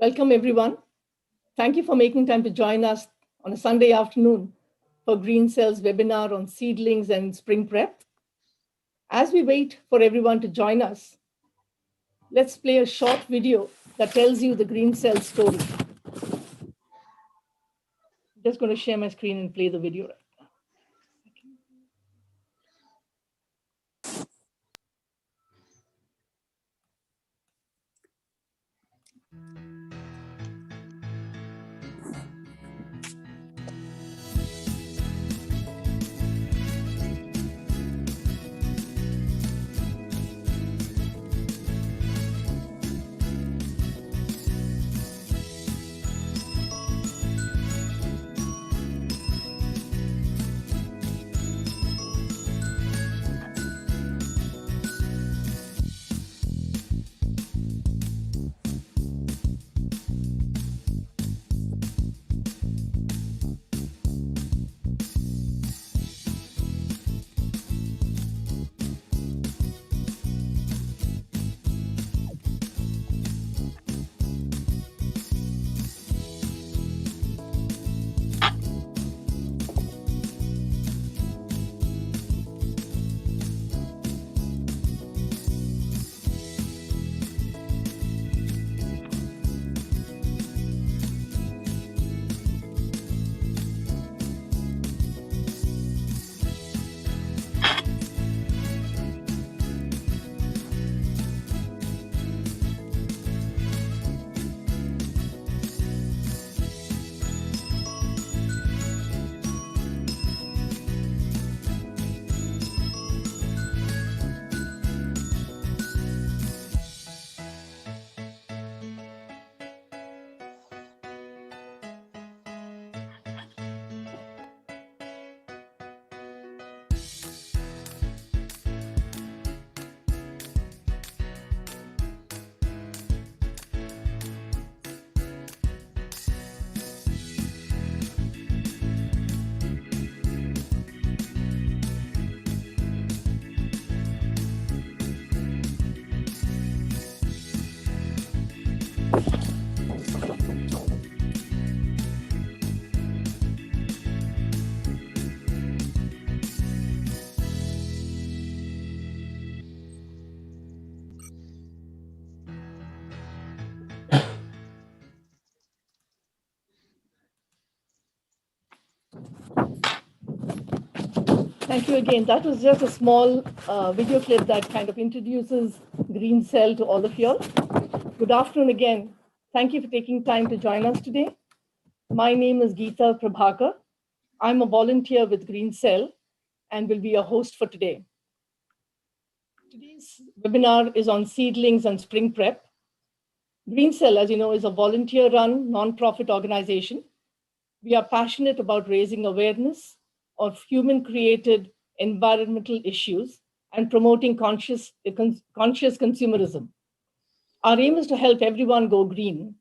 Welcome, everyone. Thank you for making time to join us on a Sunday afternoon for Green Cell's webinar on seedlings and spring prep. As we wait for everyone to join us, let's play a short video that tells you the Green Cell story. I'm just going to share my screen and play the video right now. Thank you again. That was just a small video clip that kind of introduces Green Cell to all of you all. Good afternoon again. Thank you for taking time to join us today. My name is Geeta Prabhakar. I'm a volunteer with Green Cell and will be your host for today. Today's webinar is on seedlings and spring prep. Green Cell, as you know, is a volunteer-run nonprofit organization. We are passionate about raising awareness of human-created environmental issues and promoting conscious consumerism. Our aim is to help everyone go green.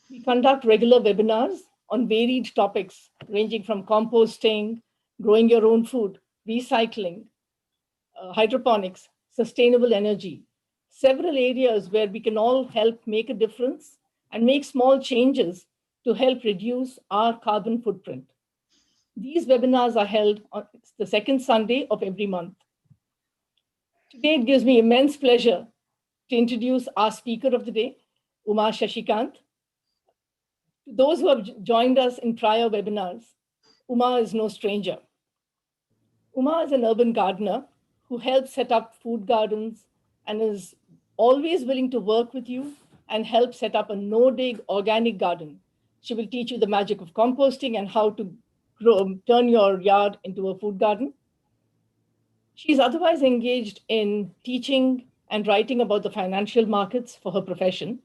We conduct regular webinars on varied topics ranging from composting, growing your own food, recycling, hydroponics, sustainable energy, several areas where we can all help make a difference and make small changes to help reduce our carbon footprint. These webinars are held on the second Sunday of every month. Today, it gives me immense pleasure to introduce our speaker of the day, Uma Shashikant. To those who have joined us in prior webinars, Uma is no stranger. Uma is an urban gardener who helps set up food gardens and is always willing to work with you and help set up a no-dig organic garden. She will teach you the magic of composting and how to turn your yard into a food garden. She's otherwise engaged in teaching and writing about the financial markets for her profession.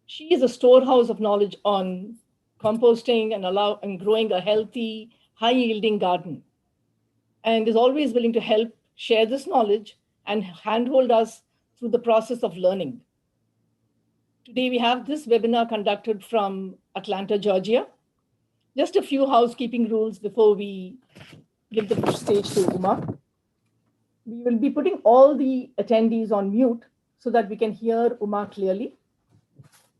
She is a storehouse of knowledge on composting and growing a healthy, high-yielding garden, and is always willing to help share this knowledge and handhold us through the process of learning. Today, we have this webinar conducted from Atlanta, Georgia. Just a few housekeeping rules before we give the stage to Uma. We will be putting all the attendees on mute so that we can hear Uma clearly.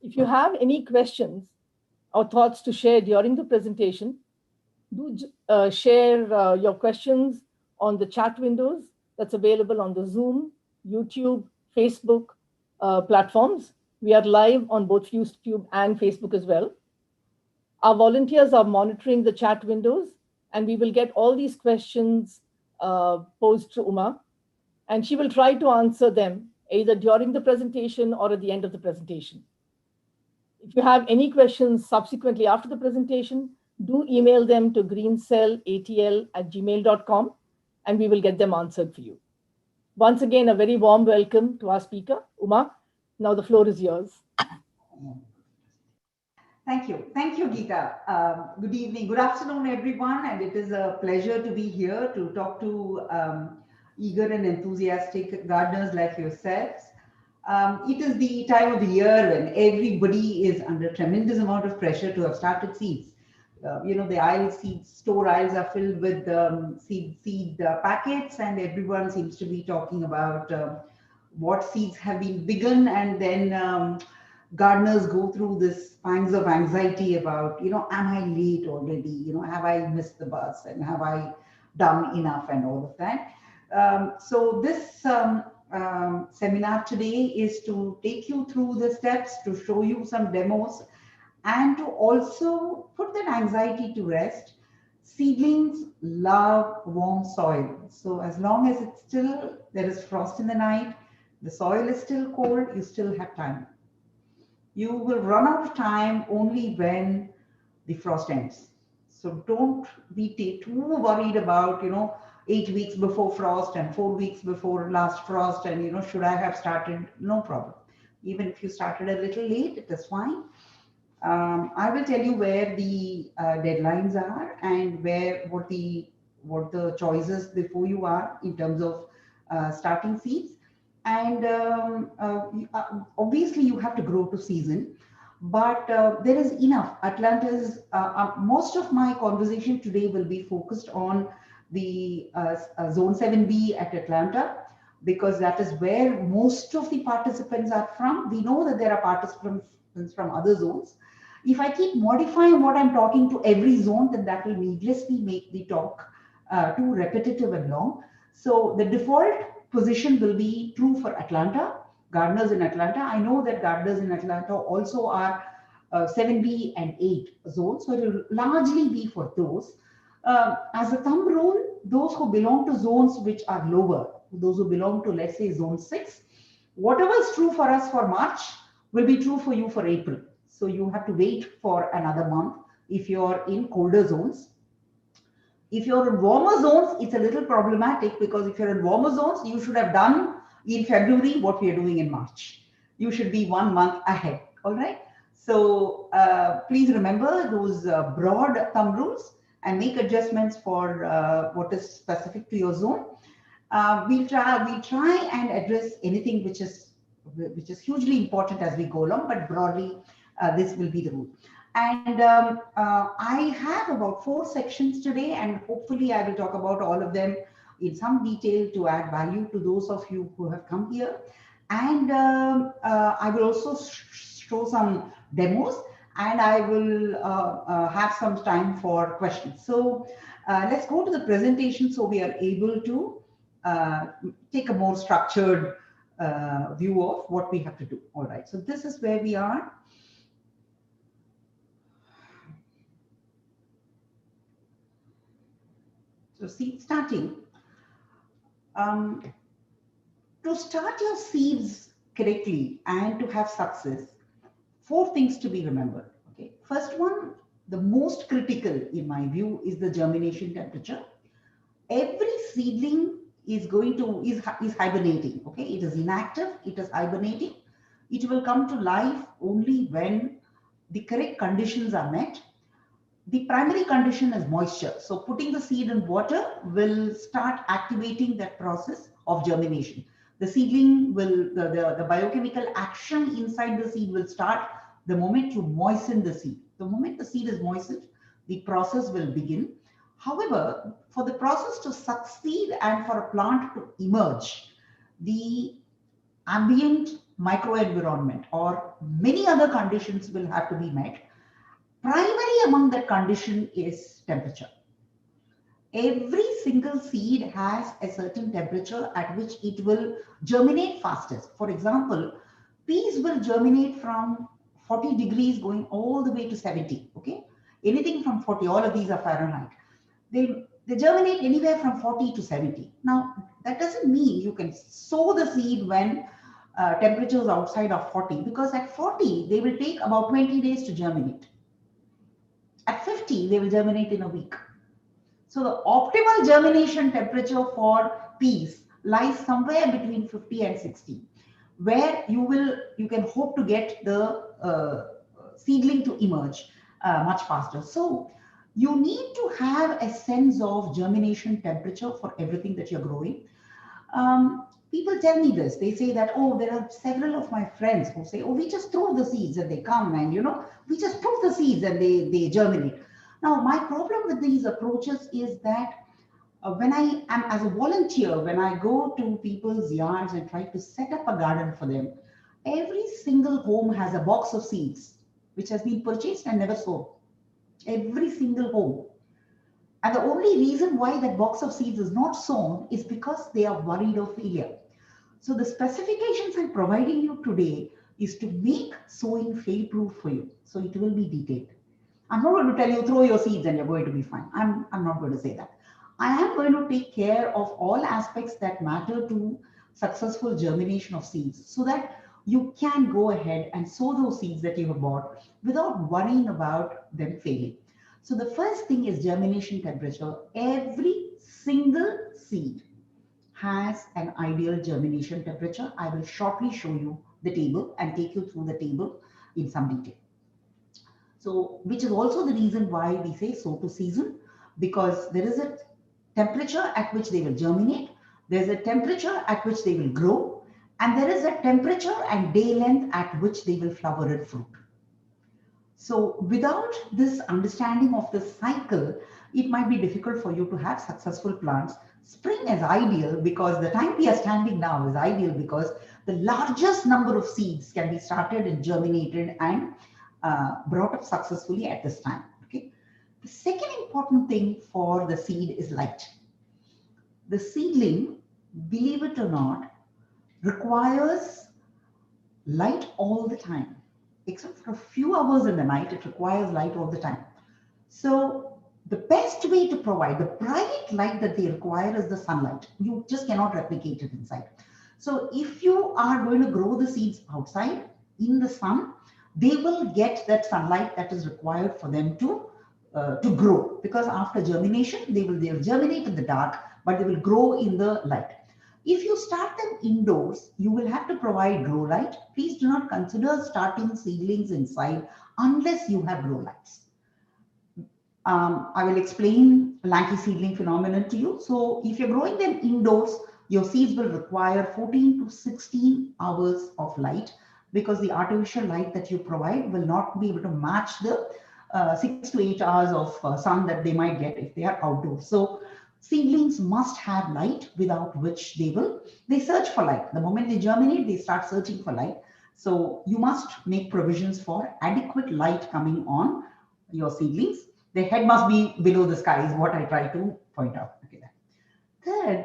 If you have any questions or thoughts to share during the presentation, do share your questions on the chat windows that's available on the Zoom, YouTube, Facebook platforms. We are live on both YouTube and Facebook as well. Our volunteers are monitoring the chat windows, and we will get all these questions posed to Uma, and she will try to answer them either during the presentation or at the end of the presentation. If you have any questions subsequently after the presentation, do email them to greencellatl@gmail.com, and we will get them answered for you. Once again, a very warm welcome to our speaker, Uma. Now the floor is yours. Thank you. Thank you, Geeta. Good evening, good afternoon, everyone. And it is a pleasure to be here to talk to eager and enthusiastic gardeners like yourselves. It is the time of the year when everybody is under tremendous amount of pressure to have started seeds. The store aisles are filled with seed packets, and everyone seems to be talking about what seeds have been begun, and then gardeners go through this pangs of anxiety about, am I late already? Have I missed the bus, and have I done enough, and all of that. So this seminar today is to take you through the steps, to show you some demos, and to also put that anxiety to rest. Seedlings love warm soil. So as long as there is frost in the night, the soil is still cold, you still have time. You will run out of time only when the frost ends. So don't be too worried about, 8 weeks before frost and 4 weeks before last frost, and should I have started? No problem. Even if you started a little late, it is fine. I will tell you where the deadlines are and what the choices before you are in terms of starting seeds. And obviously you have to grow to season, but there is enough. Atlanta's most of my conversation today will be focused on the Zone 7B at Atlanta, because that is where most of the participants are from. We know that there are participants from other zones. If I keep modifying what I'm talking to every zone, then that will needlessly make the talk too repetitive and long. So the default position will be true for Atlanta, gardeners in Atlanta. I know that gardeners in Atlanta also are 7B and 8 zones, so it will largely be for those. As a thumb rule, those who belong to zones which are lower, those who belong to, let's say, zone 6, whatever is true for us for March will be true for you for April. So you have to wait for another month if you're in colder zones. If you're in warmer zones, it's a little problematic, because if you're in warmer zones, you should have done in February what we are doing in March. You should be 1 month ahead. All right. So please remember those broad thumb rules and make adjustments for what is specific to your zone. We'll try and address anything which is hugely important as we go along, but broadly this will be the rule. And I have about 4 sections today, and hopefully I will talk about all of them in some detail to add value to those of you who have come here. And I will also show some demos, and I will have some time for questions. So let's go to the presentation so we are able to take a more structured view of what we have to do. All right, so this is where we are. So seed starting. To start your seeds correctly and to have success, 4 things to be remembered. Okay, first one, the most critical in my view, is the germination temperature. Every seedling is hibernating. Okay, it is inactive, it is hibernating. It will come to life only when the correct conditions are met. The primary condition is moisture. So putting the seed in water will start activating that process of germination. The seedling will, the biochemical action inside the seed will start the moment you moisten the seed. The moment the seed is moistened, the process will begin. However, for the process to succeed and for a plant to emerge, the ambient microenvironment, or many other conditions will have to be met. Primary among that condition is temperature. Every single seed has a certain temperature at which it will germinate fastest. For example, peas will germinate from 40 degrees going all the way to 70. Okay, anything from 40, all of these are Fahrenheit. They germinate anywhere from 40 to 70. Now, that doesn't mean you can sow the seed when temperatures outside of 40, because at 40 they will take about 20 days to germinate. At 50 they will germinate in a week. So the optimal germination temperature for peas lies somewhere between 50 and 60, where you can hope to get the seedling to emerge much faster. So you need to have a sense of germination temperature for everything that you're growing. People tell me this. They say that, oh, there are several of my friends who say, oh, we just throw the seeds and they come, and we just put the seeds and they germinate. Now, my problem with these approaches is that when I am as a volunteer, when I go to people's yards and try to set up a garden for them, every single home has a box of seeds which has been purchased and never sown. Every single home. And the only reason why that box of seeds is not sown is because they are worried of failure. So the specifications I'm providing you today is to make sowing fail-proof for you. So it will be detailed. I'm not going to tell you throw your seeds and you're going to be fine. I'm not going to say that. I am going to take care of all aspects that matter to successful germination of seeds, so that you can go ahead and sow those seeds that you have bought without worrying about them failing. So the first thing is germination temperature. Every single seed has an ideal germination temperature. I will shortly show you the table and take you through the table in some detail. So, which is also the reason why we say sow to season, because there is a temperature at which they will germinate, there's a temperature at which they will grow, and there is a temperature and day length at which they will flower and fruit. So without this understanding of the cycle, it might be difficult for you to have successful plants. Spring is ideal because the time we are standing now is ideal because the largest number of seeds can be started and germinated and brought up successfully at this time. Okay. The second important thing for the seed is light. The seedling, believe it or not, requires light all the time. Except for a few hours in the night, it requires light all the time. So the best way to provide the bright light that they require is the sunlight. You just cannot replicate it inside. So if you are going to grow the seeds outside in the sun, they will get that sunlight that is required for them to grow, because after germination, they will germinate in the dark, but they will grow in the light. If you start them indoors, you will have to provide grow light. Please do not consider starting seedlings inside unless you have grow lights. I will explain lanky seedling phenomenon to you. So if you're growing them indoors, your seeds will require 14 to 16 hours of light, because the artificial light that you provide will not be able to match the 6 to 8 hours of sun that they might get if they are outdoors. So seedlings must have light, without which they search for light. The moment they germinate, they start searching for light. So you must make provisions for adequate light coming on your seedlings. The head must be below the sky is what I try to point out. Okay. Third,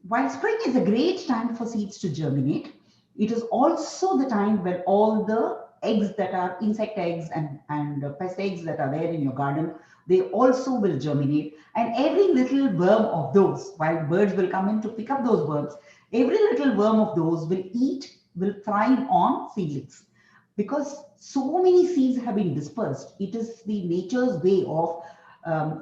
while spring is a great time for seeds to germinate, it is also the time when all the eggs that are insect eggs and pest eggs that are there in your garden, they also will germinate. And every little worm of those, while birds will come in to pick up those worms, every little worm of those will thrive on seedlings. Because so many seeds have been dispersed, it is the nature's way of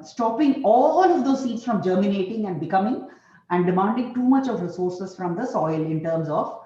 stopping all of those seeds from germinating and becoming and demanding too much of resources from the soil in terms of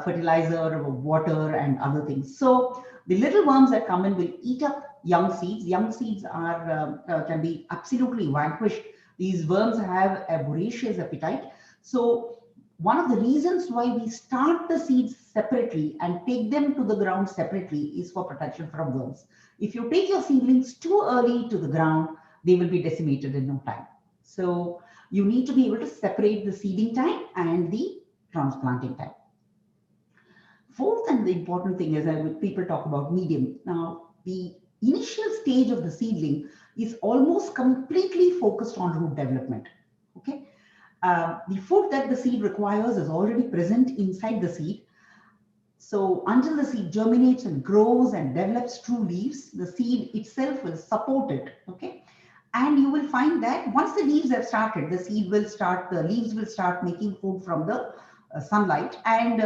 fertilizer, water, and other things. So the little worms that come in will eat up young seeds. Young seeds can be absolutely vanquished. These worms have a voracious appetite. So one of the reasons why we start the seeds separately and take them to the ground separately is for protection from worms. If you take your seedlings too early to the ground, they will be decimated in no time. So you need to be able to separate the seeding time and the transplanting time. Fourth and the important thing is that people talk about medium. Now, the initial stage of the seedling is almost completely focused on root development. Okay, the food that the seed requires is already present inside the seed. So until the seed germinates and grows and develops true leaves, the seed itself will support it. Okay, and you will find that once the leaves have started, the leaves will start making food from the sunlight and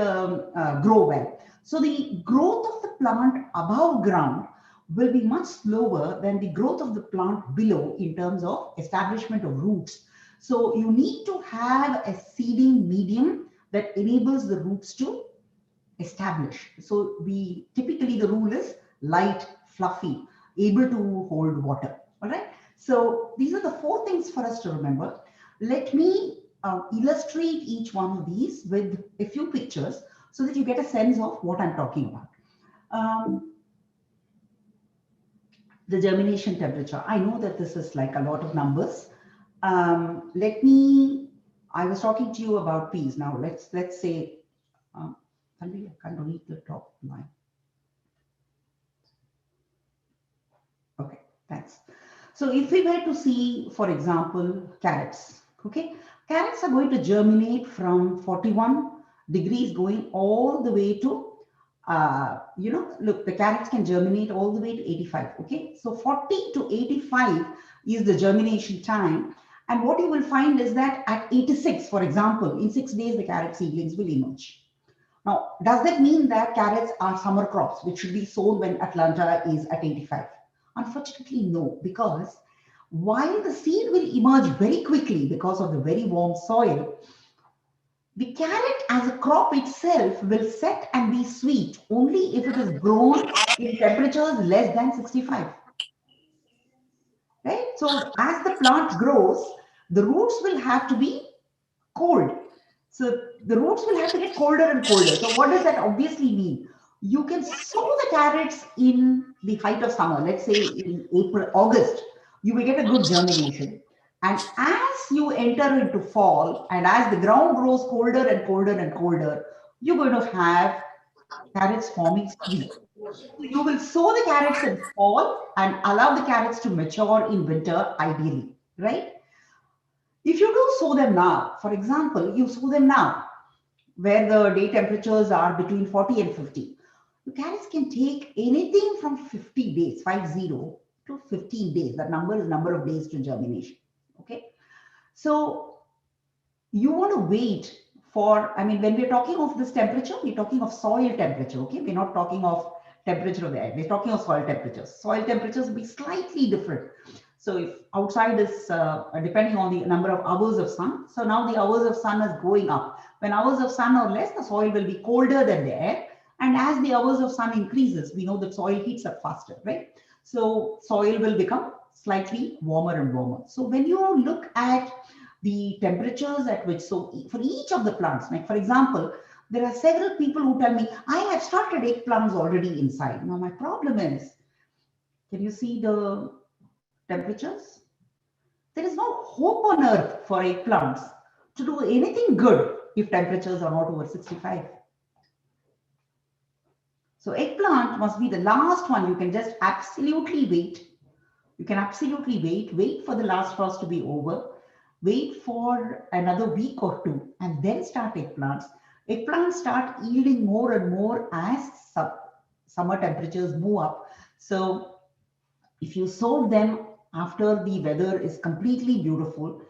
grow well. So the growth of the plant above ground will be much slower than the growth of the plant below in terms of establishment of roots. So you need to have a seeding medium that enables the roots to establish. So we typically, the rule is light, fluffy, able to hold water. All right. So these are the four things for us to remember. Let me illustrate each one of these with a few pictures so that you get a sense of what I'm talking about. The germination temperature. I know that this is like a lot of numbers. I was talking to you about peas. Now let's say, I can't read the top line. Okay, thanks. So if we were to see, for example, carrots, okay, carrots are going to germinate from 41 degrees going all the way to, look, the carrots can germinate all the way to 85, okay? So 40 to 85 is the germination time. And what you will find is that at 86, for example, in 6 days, the carrot seedlings will emerge. Now, does that mean that carrots are summer crops, which should be sown when Atlanta is at 85? Unfortunately, no, because while the seed will emerge very quickly because of the very warm soil, the carrot as a crop itself will set and be sweet only if it is grown in temperatures less than 65. Right? So as the plant grows, the roots will have to be cold. So the roots will have to get colder and colder. So what does that obviously mean? You can sow the carrots in the height of summer, let's say in April, August, you will get a good germination. And as you enter into fall and as the ground grows colder and colder and colder, you're going to have carrots forming sweet. So you will sow the carrots in fall and allow the carrots to mature in winter, ideally, right? If you do sow them now, for example, you sow them now, where the day temperatures are between 40 and 50, the carrots can take anything from 50 days, 50 to 15 days. That number is number of days to germination. Okay. So you want to wait for, I mean, when we're talking of this temperature, we're talking of soil temperature. Okay. We're not talking of temperature of the air. We're talking of soil temperatures. Soil temperatures will be slightly different. So if outside is depending on the number of hours of sun, so now the hours of sun is going up. When hours of sun are less, the soil will be colder than the air. And as the hours of sun increases, we know that soil heats up faster, right? So soil will become slightly warmer and warmer. So when you look at the temperatures at which, so for each of the plants, like for example, there are several people who tell me, I have started eggplants already inside. Now my problem is, can you see the temperatures? There is no hope on earth for eggplants to do anything good if temperatures are not over 65. So eggplant must be the last one. You can just absolutely wait. You can absolutely wait for the last frost to be over, wait for another week or two, and then start eggplants. Eggplants start yielding more and more as summer temperatures move up. So if you sow them after the weather is completely beautiful,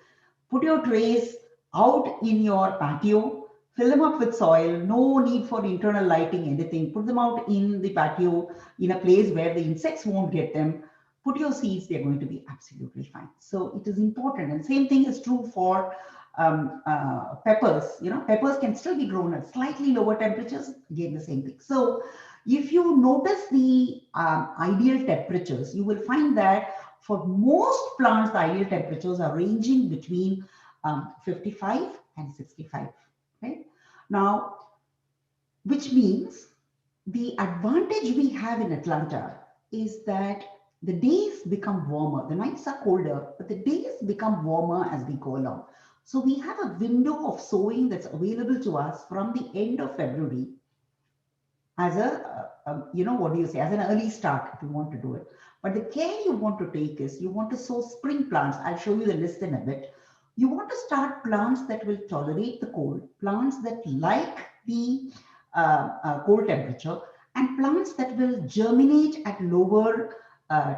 put your trays out in your patio, fill them up with soil, no need for internal lighting, anything. Put them out in the patio in a place where the insects won't get them. Put your seeds, they're going to be absolutely fine. So it is important. And same thing is true for peppers. You know, peppers can still be grown at slightly lower temperatures, again, the same thing. So if you notice the ideal temperatures, you will find that for most plants, the ideal temperatures are ranging between 55 and 65, right? Now, which means the advantage we have in Atlanta is that the days become warmer. The nights are colder, but the days become warmer as we go along. So we have a window of sowing that's available to us from the end of February as what do you say, as an early start if you want to do it. But the care you want to take is you want to sow spring plants. I'll show you the list in a bit. You want to start plants that will tolerate the cold, plants that like the cold temperature, and plants that will germinate at lower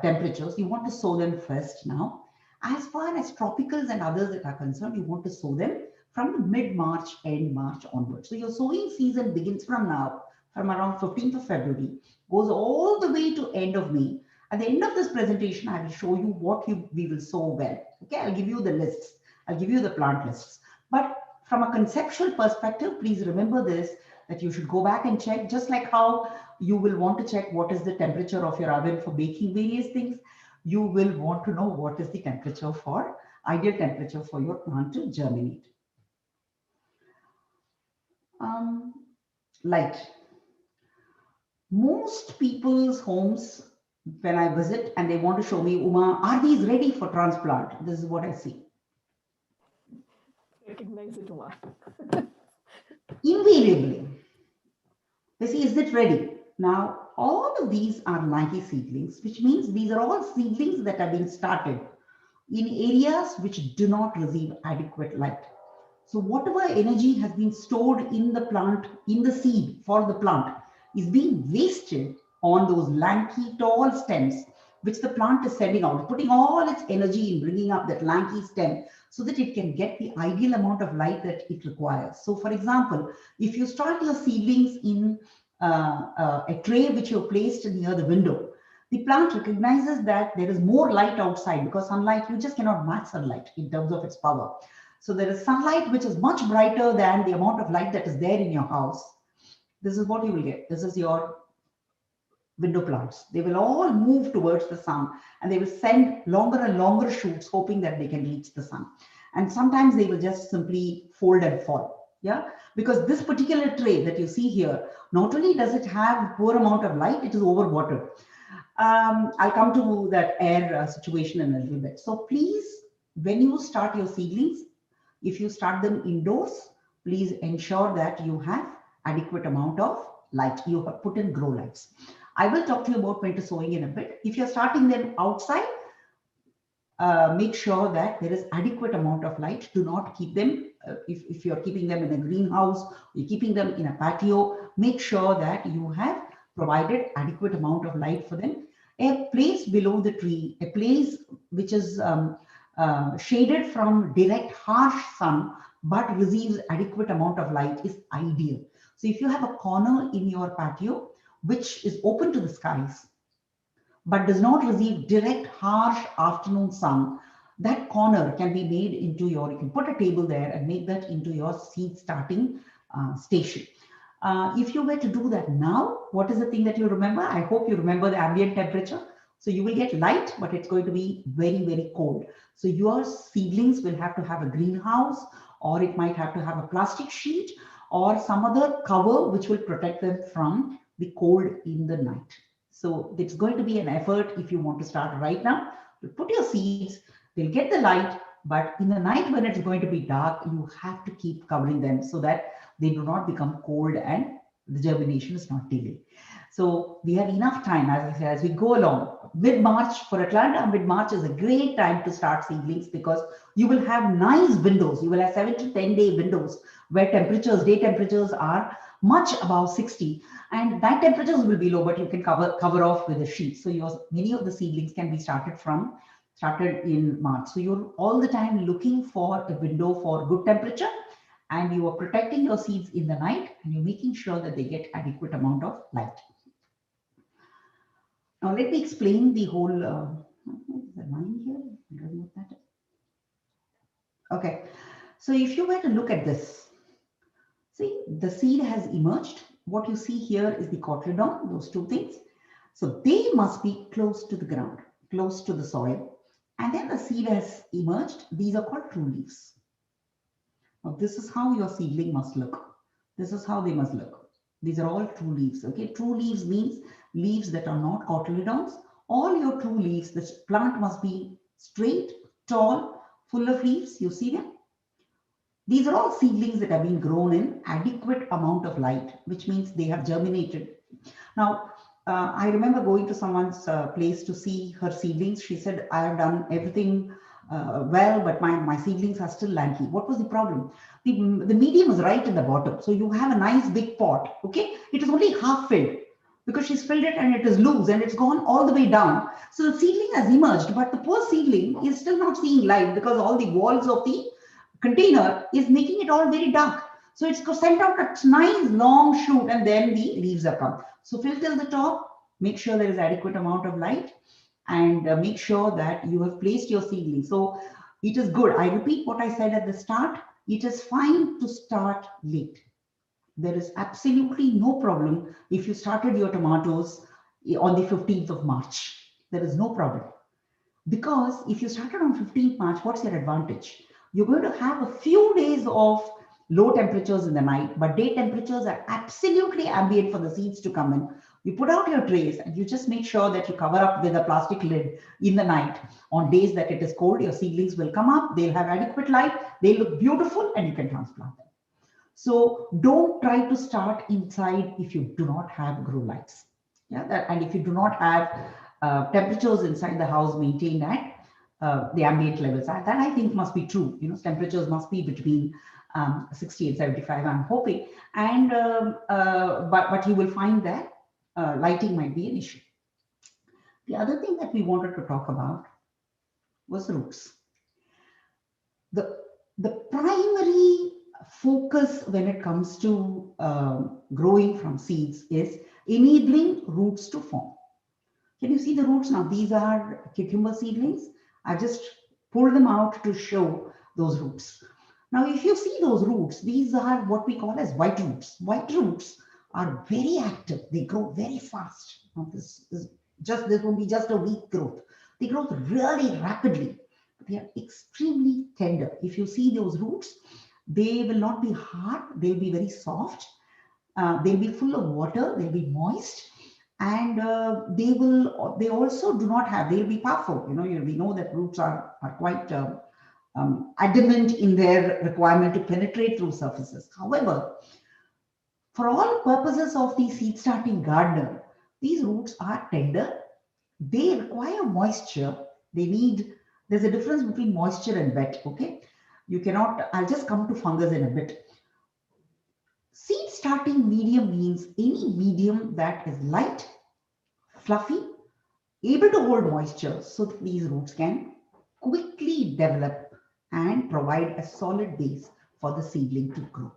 temperatures. You want to sow them first now. As far as tropicals and others that are concerned, you want to sow them from mid-March, end March onwards. So your sowing season begins from now, from around 15th of February, goes all the way to end of May. At the end of this presentation, I will show you what we will sow well. Okay, I'll give you the lists. I'll give you the plant lists. But from a conceptual perspective, please remember this, that you should go back and check, just like how you will want to check what is the temperature of your oven for baking various things. You will want to know what is the temperature for, ideal temperature for your plant to germinate. Light. Most people's homes, when I visit and they want to show me, Uma, are these ready for transplant? This is what I see. Recognize it, Uma. Invariably, they say, is it ready? Now, all of these are Nike seedlings, which means these are all seedlings that are being started in areas which do not receive adequate light. So whatever energy has been stored in the plant, in the seed for the plant, is being wasted on those lanky, tall stems, which the plant is sending out, putting all its energy in bringing up that lanky stem so that it can get the ideal amount of light that it requires. So for example, if you start your seedlings in a tray which you placed near the window, the plant recognizes that there is more light outside, because sunlight, you just cannot match sunlight in terms of its power. So there is sunlight which is much brighter than the amount of light that is there in your house. This is what you will get. This is your window plants. They will all move towards the sun and they will send longer and longer shoots hoping that they can reach the sun. And sometimes they will just simply fold and fall. Yeah, because this particular tray that you see here, not only does it have poor amount of light, it is overwatered. I'll come to that air situation in a little bit. So please, when you start your seedlings, if you start them indoors, please ensure that you have adequate amount of light. You have put in grow lights. I will talk to you about winter sowing in a bit. If you're starting them outside, make sure that there is adequate amount of light. Do not keep them, if you're keeping them in a greenhouse, you're keeping them in a patio, make sure that you have provided adequate amount of light for them. A place below the tree, a place which is shaded from direct harsh sun but receives adequate amount of light is ideal. So if you have a corner in your patio which is open to the skies but does not receive direct harsh afternoon sun, that corner can be made into your, you can put a table there and make that into your seed starting station. If you were to do that now, what is the thing that you remember? I hope you remember the ambient temperature. So you will get light, but it's going to be very, very cold. So your seedlings will have to have a greenhouse, or it might have to have a plastic sheet or some other cover which will protect them from the cold in the night. So it's going to be an effort if you want to start right now. You put your seeds, they'll get the light, but in the night when it's going to be dark, you have to keep covering them so that they do not become cold and the germination is not delayed. So we have enough time, as I said, as we go along. Mid-March for Atlanta, mid-March is a great time to start seedlings because you will have nice windows. You will have 7 to 10 day windows where temperatures, day temperatures are much above 60, and night temperatures will be low, but you can cover off with a sheet. So many of the seedlings can be started in March. So you're all the time looking for a window for good temperature, and you are protecting your seeds in the night, and you're making sure that they get adequate amount of light. Now let me explain the whole. Is there money here? I don't know what that is. Okay, so if you were to look at this, see the seed has emerged. What you see here is the cotyledon, those two things. So they must be close to the ground, close to the soil, and then the seed has emerged. These are called true leaves. Now this is how your seedling must look. This is how they must look. These are all true leaves. Okay, true leaves means leaves that are not cotyledons. All your true leaves, this plant must be straight, tall, full of leaves. You see them? These are all seedlings that have been grown in adequate amount of light, which means they have germinated Now, I remember going to someone's place to see her seedlings. She said, I have done everything well, but my seedlings are still lanky. What was the problem? The medium was right in the bottom. So you have a nice big pot, okay? It is only half filled because she's filled it and it is loose and it's gone all the way down. So the seedling has emerged, but the poor seedling is still not seeing light because all the walls of the container is making it all very dark. So it's sent out a nice long shoot and then the leaves are come. So fill till the top, make sure there is adequate amount of light and make sure that you have placed your seedling. So it is good. I repeat what I said at the start. It is fine to start late. There is absolutely no problem if you started your tomatoes on the 15th of March. There is no problem. Because if you started on 15th March, what's your advantage? You're going to have a few days of low temperatures in the night, but day temperatures are absolutely ambient for the seeds to come in. You put out your trays and you just make sure that you cover up with a plastic lid in the night. On days that it is cold, your seedlings will come up, they'll have adequate light, they look beautiful, and you can transplant them. So don't try to start inside if you do not have grow lights. Yeah, and if you do not have temperatures inside the house maintained at the ambient levels. That I think must be true. You know, temperatures must be between 60 and 75, I'm hoping. And but you will find that lighting might be an issue. The other thing that we wanted to talk about was roots. The primary focus when it comes to growing from seeds is enabling roots to form. Can you see the roots now? These are cucumber seedlings. I just pulled them out to show those roots. Now, if you see those roots, these are what we call as white roots. White roots are very active. They grow very fast. Now, this will be just a weak growth. They grow really rapidly. They are extremely tender. If you see those roots, they will not be hard. They'll be very soft. They'll be full of water. They'll be moist. And they also do not have, they'll be powerful. You know, we know that roots are quite adamant in their requirement to penetrate through surfaces. However, for all purposes of the seed starting gardener, these roots are tender. They require moisture. There's a difference between moisture and wet, okay? You cannot, I'll just come to fungus in a bit. Seed starting medium means any medium that is light, fluffy, able to hold moisture so that these roots can quickly develop and provide a solid base for the seedling to grow.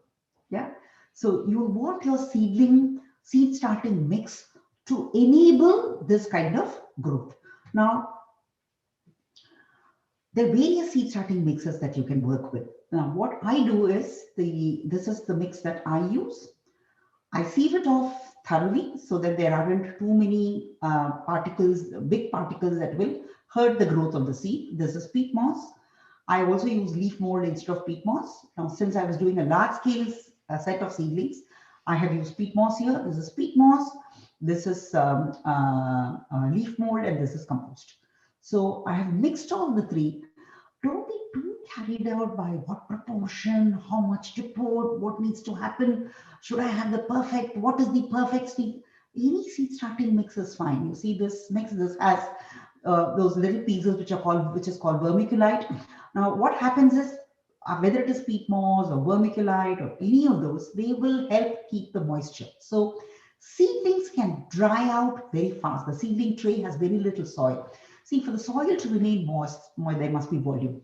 Yeah. So you want your seed starting mix to enable this kind of growth. Now, there are various seed starting mixes that you can work with. Now, what I do is this is the mix that I use. I sieve it off thoroughly so that there aren't too many big particles that will hurt the growth of the seed. This is peat moss. I also use leaf mold instead of peat moss. Now, since I was doing a large scale set of seedlings, I have used peat moss here. This is peat moss. This is leaf mold, and this is compost. So I have mixed all the three. Don't be too carried out by what proportion, how much to put, what needs to happen. Should I have the perfect? What is the perfect seed? Any seed starting mix is fine. You see this mix. This has those little pieces which is called vermiculite. Now, what happens is whether it is peat moss or vermiculite or any of those, they will help keep the moisture. So seedlings can dry out very fast. The seedling tray has very little soil. See, for the soil to remain moist, there must be volume.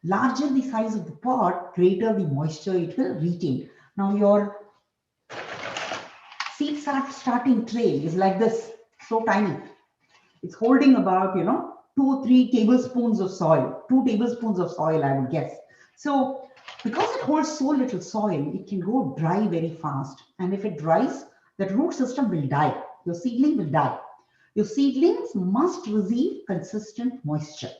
Larger the size of the pot, greater the moisture it will retain. Now your seed starting tray is like this, so tiny. It's holding about, 2 or 3 tablespoons of soil, 2 tablespoons of soil, I would guess. So because it holds so little soil, it can go dry very fast. And if it dries, that root system will die. Your seedling will die. Your seedlings must receive consistent moisture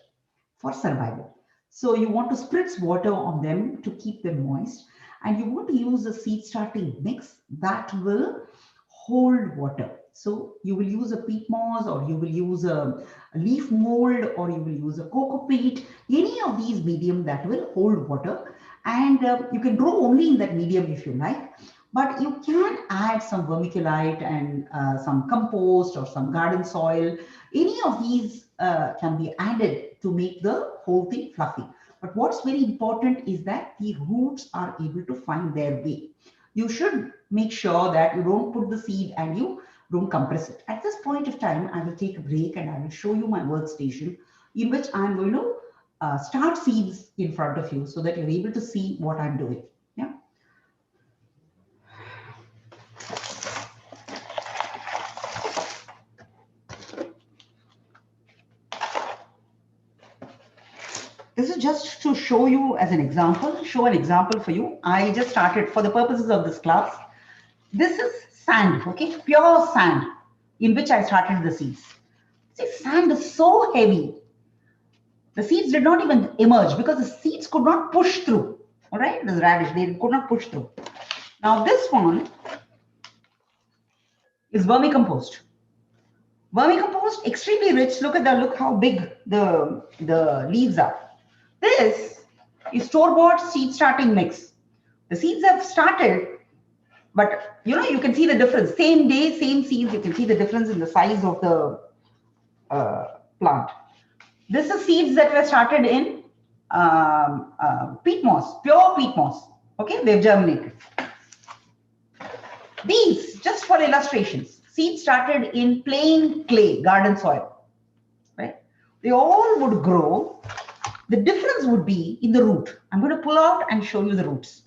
for survival. So you want to spritz water on them to keep them moist. And you want to use a seed starting mix that will hold water. So you will use a peat moss, or you will use a leaf mold, or you will use a coco peat, any of these medium that will hold water. And you can grow only in that medium if you like. But you can add some vermiculite and some compost or some garden soil. Any of these can be added to make the whole thing fluffy. But what's very important is that the roots are able to find their way. You should make sure that you don't put the seed and you don't compress it. At this point of time, I will take a break and I will show you my workstation in which I'm going to start seeds in front of you so that you're able to see what I'm doing. Yeah. This is just to show you as an example, show an example for you. I just started for the purposes of this class. This is sand, okay, pure sand in which I started the seeds. See, sand is so heavy. The seeds did not even emerge because the seeds could not push through. All right, this radish, they could not push through. Now this one is vermicompost. Vermicompost, extremely rich. Look at that, look how big the leaves are. This is store-bought seed starting mix. The seeds have started, but you can see the difference. Same day, same seeds, you can see the difference in the size of the plant. This is seeds that were started in peat moss, pure peat moss. Okay, they've germinated. These, just for illustrations, seeds started in plain clay, garden soil, right? They all would grow. The difference would be in the root. I'm going to pull out and show you the roots.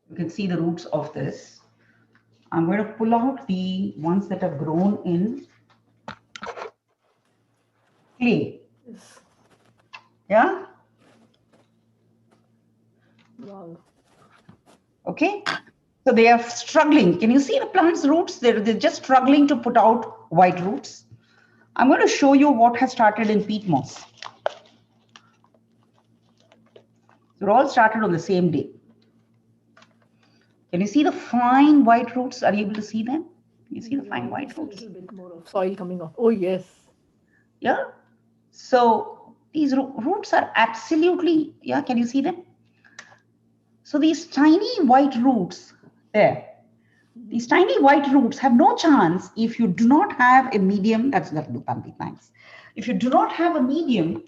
You can see the roots of this. I'm going to pull out the ones that have grown in clay. Yes. Yeah? Wow. Okay. So they are struggling. Can you see the plant's roots? They're just struggling to put out white roots. I'm going to show you what has started in peat moss. They're all started on the same day. Can you see the fine white roots? Are you able to see them? You see the fine white roots? A little bit more of soil coming off. Oh, yes. Yeah. So these roots are absolutely, yeah, can you see them? So these tiny white roots there, these tiny white roots have no chance if you do not have a medium, that'll do something nice. If you do not have a medium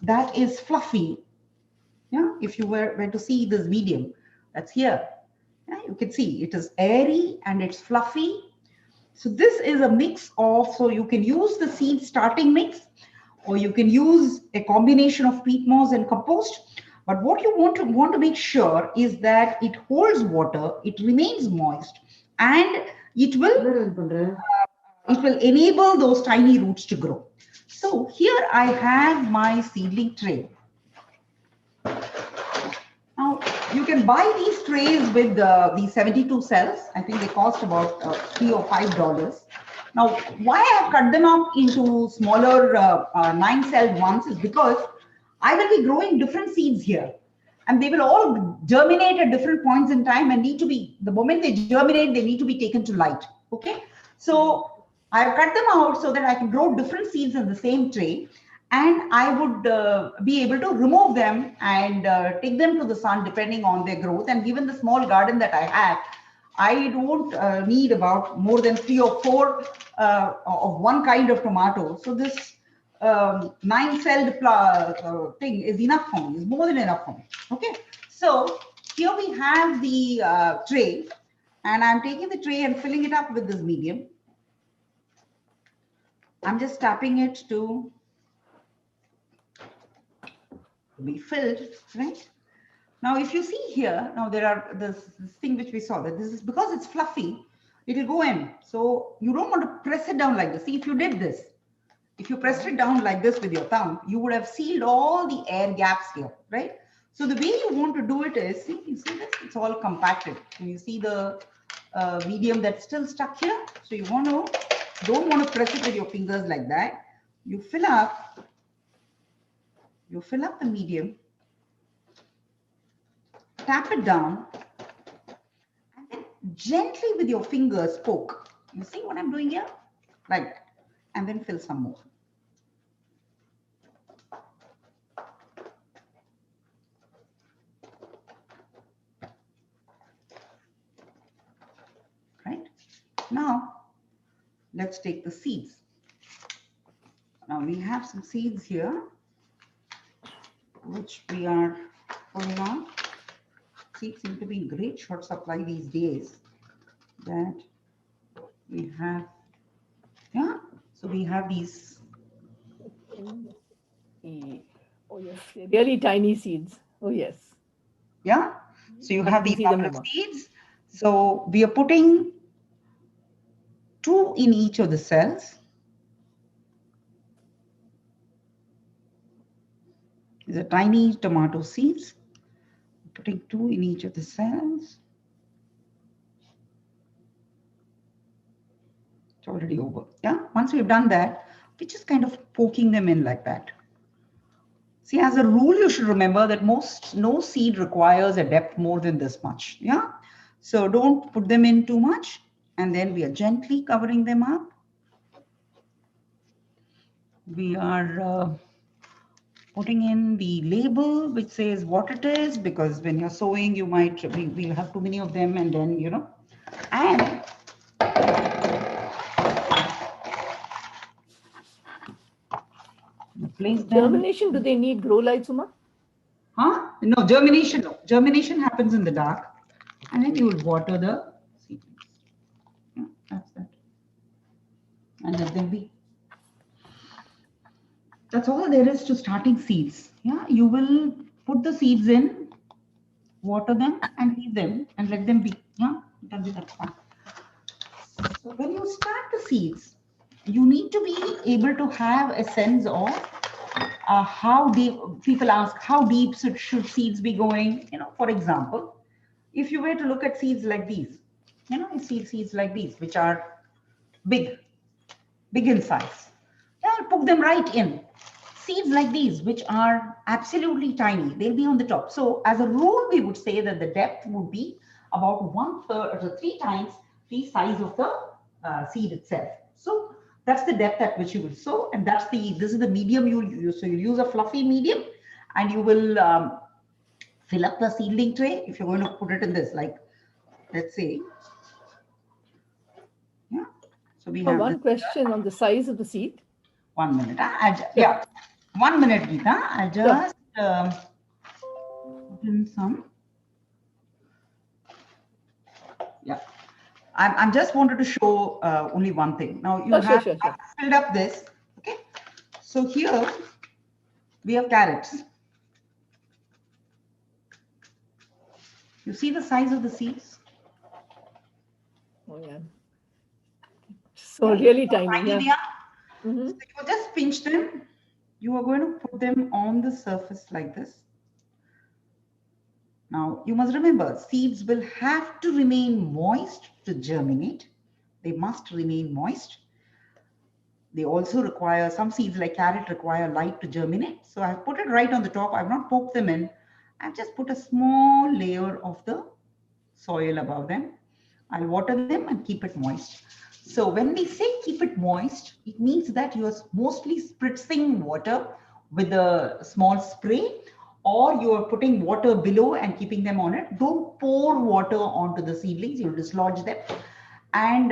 that is fluffy, yeah, if you were to see this medium that's here, yeah, you can see it is airy and it's fluffy. So this is a mix of, so you can use the seed starting mix, or you can use a combination of peat moss and compost. But what you want to make sure is that it holds water, it remains moist, and it will enable those tiny roots to grow. So here I have my seedling tray. Now you can buy these trays with these 72 cells. I think they cost about $3 or $5. Now, why I have cut them up into smaller 9-celled ones is because I will be growing different seeds here, and they will all germinate at different points in time and need to be, the moment they germinate, they need to be taken to light. Okay, so I have cut them out so that I can grow different seeds in the same tray, and I would be able to remove them and take them to the sun depending on their growth. And given the small garden that I have, I don't need about more than 3 or 4 of one kind of tomato. So this 9-celled thing is enough for me, is more than enough for me. Okay, so here we have the tray, and I'm taking the tray and filling it up with this medium. I'm just tapping it to be filled, right? Now, if you see here, now there are this thing which we saw, that this is because it's fluffy, it will go in. So you don't want to press it down like this. See, if you did this, if you pressed it down like this with your thumb, you would have sealed all the air gaps here, right? So the way you want to do it is, see, you see this? It's all compacted. And you see the medium that's still stuck here. So you don't want to press it with your fingers like that. You fill up the medium, tap it down, and then gently with your fingers poke. You see what I'm doing here? Like that. and then fill some more. Right? Now, let's take the seeds. Now we have some seeds here, which we are putting on. Seeds seem to be in great short supply these days. That we have, yeah. So we have these. Oh yes, really tiny seeds. Oh yes. Yeah. So you I have can these see them, couple of Uma. seeds. So we are putting 2 in each of the cells. These are tiny tomato seeds. Putting 2 in each of the cells. It's already over. Yeah. Once we've done that, we're just kind of poking them in like that. See, as a rule, you should remember that no seed requires a depth more than this much. Yeah. So don't put them in too much. And then we are gently covering them up. We are putting in the label which says what it is, because when you're sowing, you might we'll have too many of them, and then and place them. Germination, do they need grow lights, Uma? Huh? No, germination. No, germination happens in the dark, and then you will water the seedlings. Yeah, that's that, and let them be. That's all there is to starting seeds. Yeah, you will put the seeds in, water them, and leave them, and let them be. Yeah, that's fine. So when you start the seeds, you need to be able to have a sense of how deep. People ask how deep should seeds be going. For example, if you were to look at seeds like these, you see seeds like these, which are big in size. Yeah, I'll put them right in. Seeds like these, which are absolutely tiny, they'll be on the top. So as a rule, we would say that the depth would be about 1/3 or 3 times the size of the seed itself. So that's the depth at which you will sow, and this is the medium you'll use. So you'll use a fluffy medium, and you will fill up the seedling tray if you're going to put it in this. Like, let's say, yeah. So we have One this. question on the size of the seed. 1 minute. Yeah, 1 minute, Geeta. I'll just put in some. Yeah, I'm just wanted to show only one thing. Now you have Sure. I've filled up this. Okay, so here we have carrots. You see the size of the seeds? Oh yeah. So really tiny. Yeah. Yeah. So you just pinch them. You are going to put them on the surface like this. Now, you must remember, seeds will have to remain moist to germinate. They must remain moist. They also require, some seeds like carrot require light to germinate. So I've put it right on the top. I've not poked them in. I've just put a small layer of the soil above them. I'll water them and keep it moist. So when we say keep it moist, it means that you're mostly spritzing water with a small spray, or you're putting water below and keeping them on it. Don't pour water onto the seedlings, you'll dislodge them. And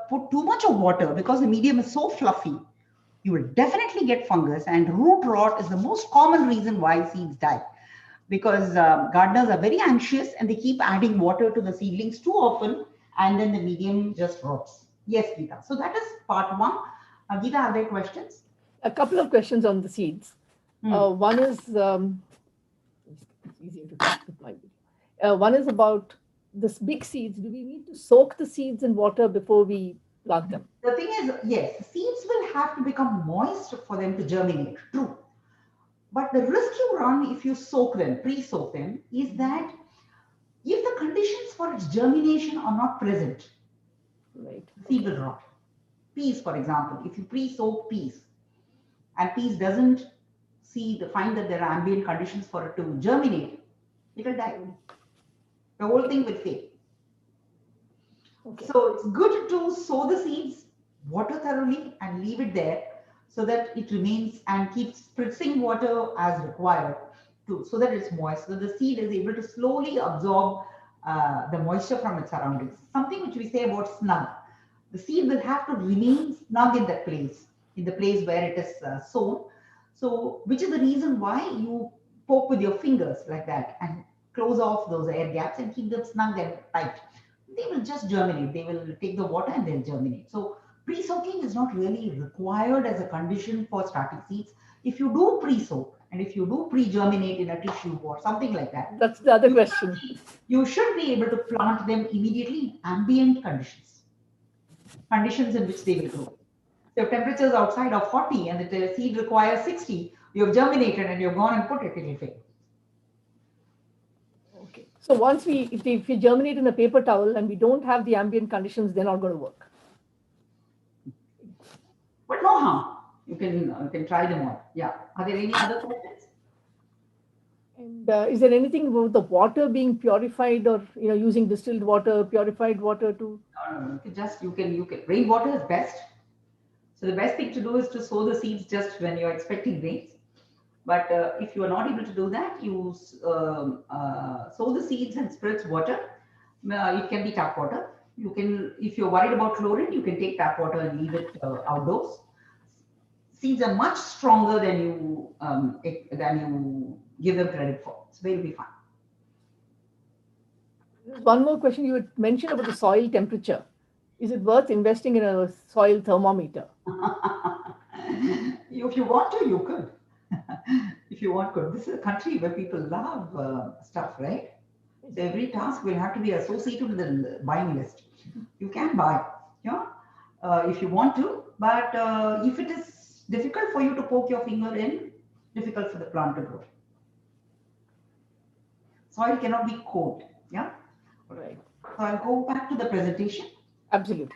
put too much of water, because the medium is so fluffy, you will definitely get fungus, and root rot is the most common reason why seeds die, because gardeners are very anxious and they keep adding water to the seedlings too often, and then the medium just rots. Yes, Geeta. So that is part one. Geeta, are there questions? A couple of questions on the seeds. One is it's easier to talk with my video. One is about this big seeds. Do we need to soak the seeds in water before we plant them? The thing is, yes, seeds will have to become moist for them to germinate. True. But the risk you run if you soak them, pre-soak them, is that if the conditions for its germination are not present, Right. seed will rot. Peas, for example, if you pre-soak peas and peas doesn't find that there are ambient conditions for it to germinate, it will die. The whole thing will fail. Okay. So it's good to sow the seeds water thoroughly and leave it there so that it remains, and keep spritzing water as required so that it's moist, so the seed is able to slowly absorb the moisture from its surroundings. Something which we say about snug. The seed will have to remain snug in the place where it is sown. So, which is the reason why you poke with your fingers like that and close off those air gaps and keep them snug and tight. They will just germinate. They will take the water and they'll germinate. So, pre-soaking is not really required as a condition for starting seeds. If you do pre-soak and if you do pre-germinate in a tissue or something like that, That's the other question. you should be able to plant them immediately in ambient conditions in which they will grow. So if temperatures outside are 40 and the seed requires 60, you've germinated and you've gone and put it, it'll fail. Okay. So once if we germinate in a paper towel and we don't have the ambient conditions, they're not going to work. But no harm. You can try them all. Yeah. Are there any other questions? And is there anything about the water being purified, or using distilled water, purified water to? No. You can rainwater is best. So the best thing to do is to sow the seeds just when you're expecting rains. But if you are not able to do that, you sow the seeds and spritz water. It can be tap water. You can, if you're worried about chlorine, you can take tap water and leave it outdoors. Seeds are much stronger than you give them credit for, so they'll be fine. One more question. You had mentioned about the soil temperature. Is it worth investing in a soil thermometer? If you want to, you could. If you want, could. This is a country where people love stuff, right? So every task will have to be associated with the buying list. You can buy, if you want to, but if it is difficult for you to poke your finger in, difficult for the plant to grow. Soil cannot be cold, yeah? Right. So I'll go back to the presentation. Absolutely.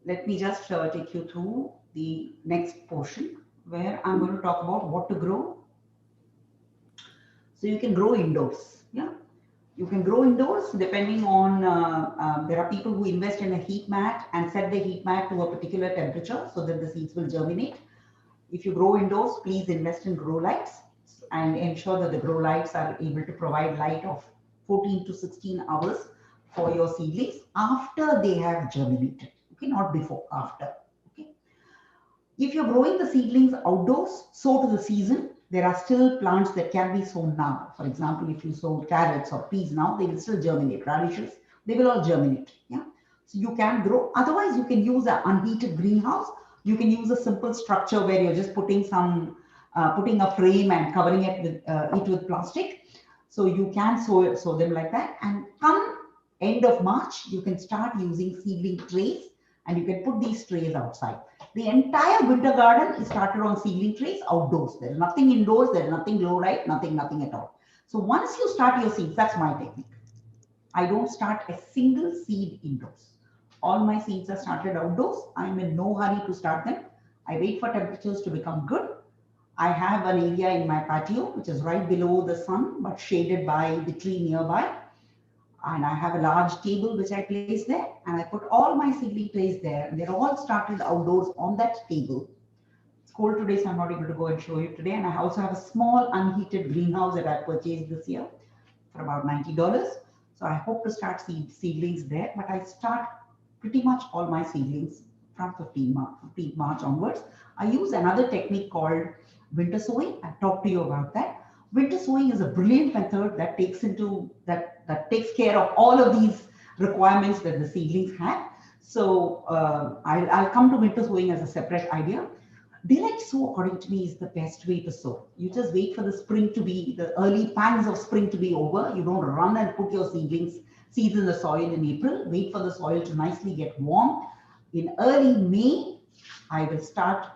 Let me just take you through the next portion where I'm going to talk about what to grow. So you can grow indoors, yeah? You can grow indoors depending on, there are people who invest in a heat mat and set the heat mat to a particular temperature so that the seeds will germinate. If you grow indoors, please invest in grow lights and ensure that the grow lights are able to provide light of 14 to 16 hours for your seedlings after they have germinated. Okay, not before, after. Okay. If you're growing the seedlings outdoors, sow to the season. There are still plants that can be sown now. For example, if you sow carrots or peas now, they will still germinate. Radishes, they will all germinate. Yeah. So you can grow. Otherwise, you can use an unheated greenhouse. You can use a simple structure where you're just putting a frame and covering it with plastic. So you can sow them like that. And come end of March, you can start using seedling trays, and you can put these trays outside. The entire winter garden is started on seedling trays outdoors. There's nothing indoors. There's nothing low light, nothing at all. So once you start your seeds, that's my technique. I don't start a single seed indoors. All my seeds are started outdoors. I'm in no hurry to start them. I wait for temperatures to become good. I have an area in my patio, which is right below the sun, but shaded by the tree nearby. And I have a large table which I place there, and I put all my seedling trays there, and they're all started outdoors on that table. It's cold today, so I'm not able to go and show you today. And I also have a small unheated greenhouse that I purchased this year for about $90. So I hope to start seedlings there, but I start pretty much all my seedlings from 15th March onwards. I use another technique called winter sowing. I'll talk to you about that. Winter sowing is a brilliant method that takes care of all of these requirements that the seedlings have. So I'll come to winter sowing as a separate idea. Daylight sow, according to me, is the best way to sow. You just wait for the early pangs of spring to be over. You don't run and put your seeds in the soil in April. Wait for the soil to nicely get warm. In early May, I will start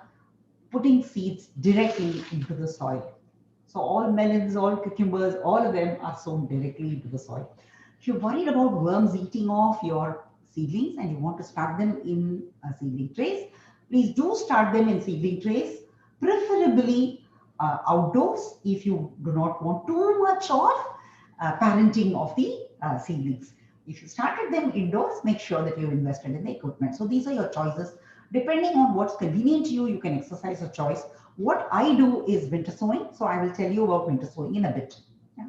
putting seeds directly into the soil. So all melons, all cucumbers, all of them are sown directly into the soil. If you're worried about worms eating off your seedlings and you want to start them in seedling trays, please do start them in seedling trays, preferably outdoors if you do not want too much of parenting of the seedlings. If you started them indoors, make sure that you've invested in the equipment. So these are your choices. Depending on what's convenient to you, you can exercise your choice. What I do is winter sowing. So I will tell you about winter sowing in a bit. Yeah.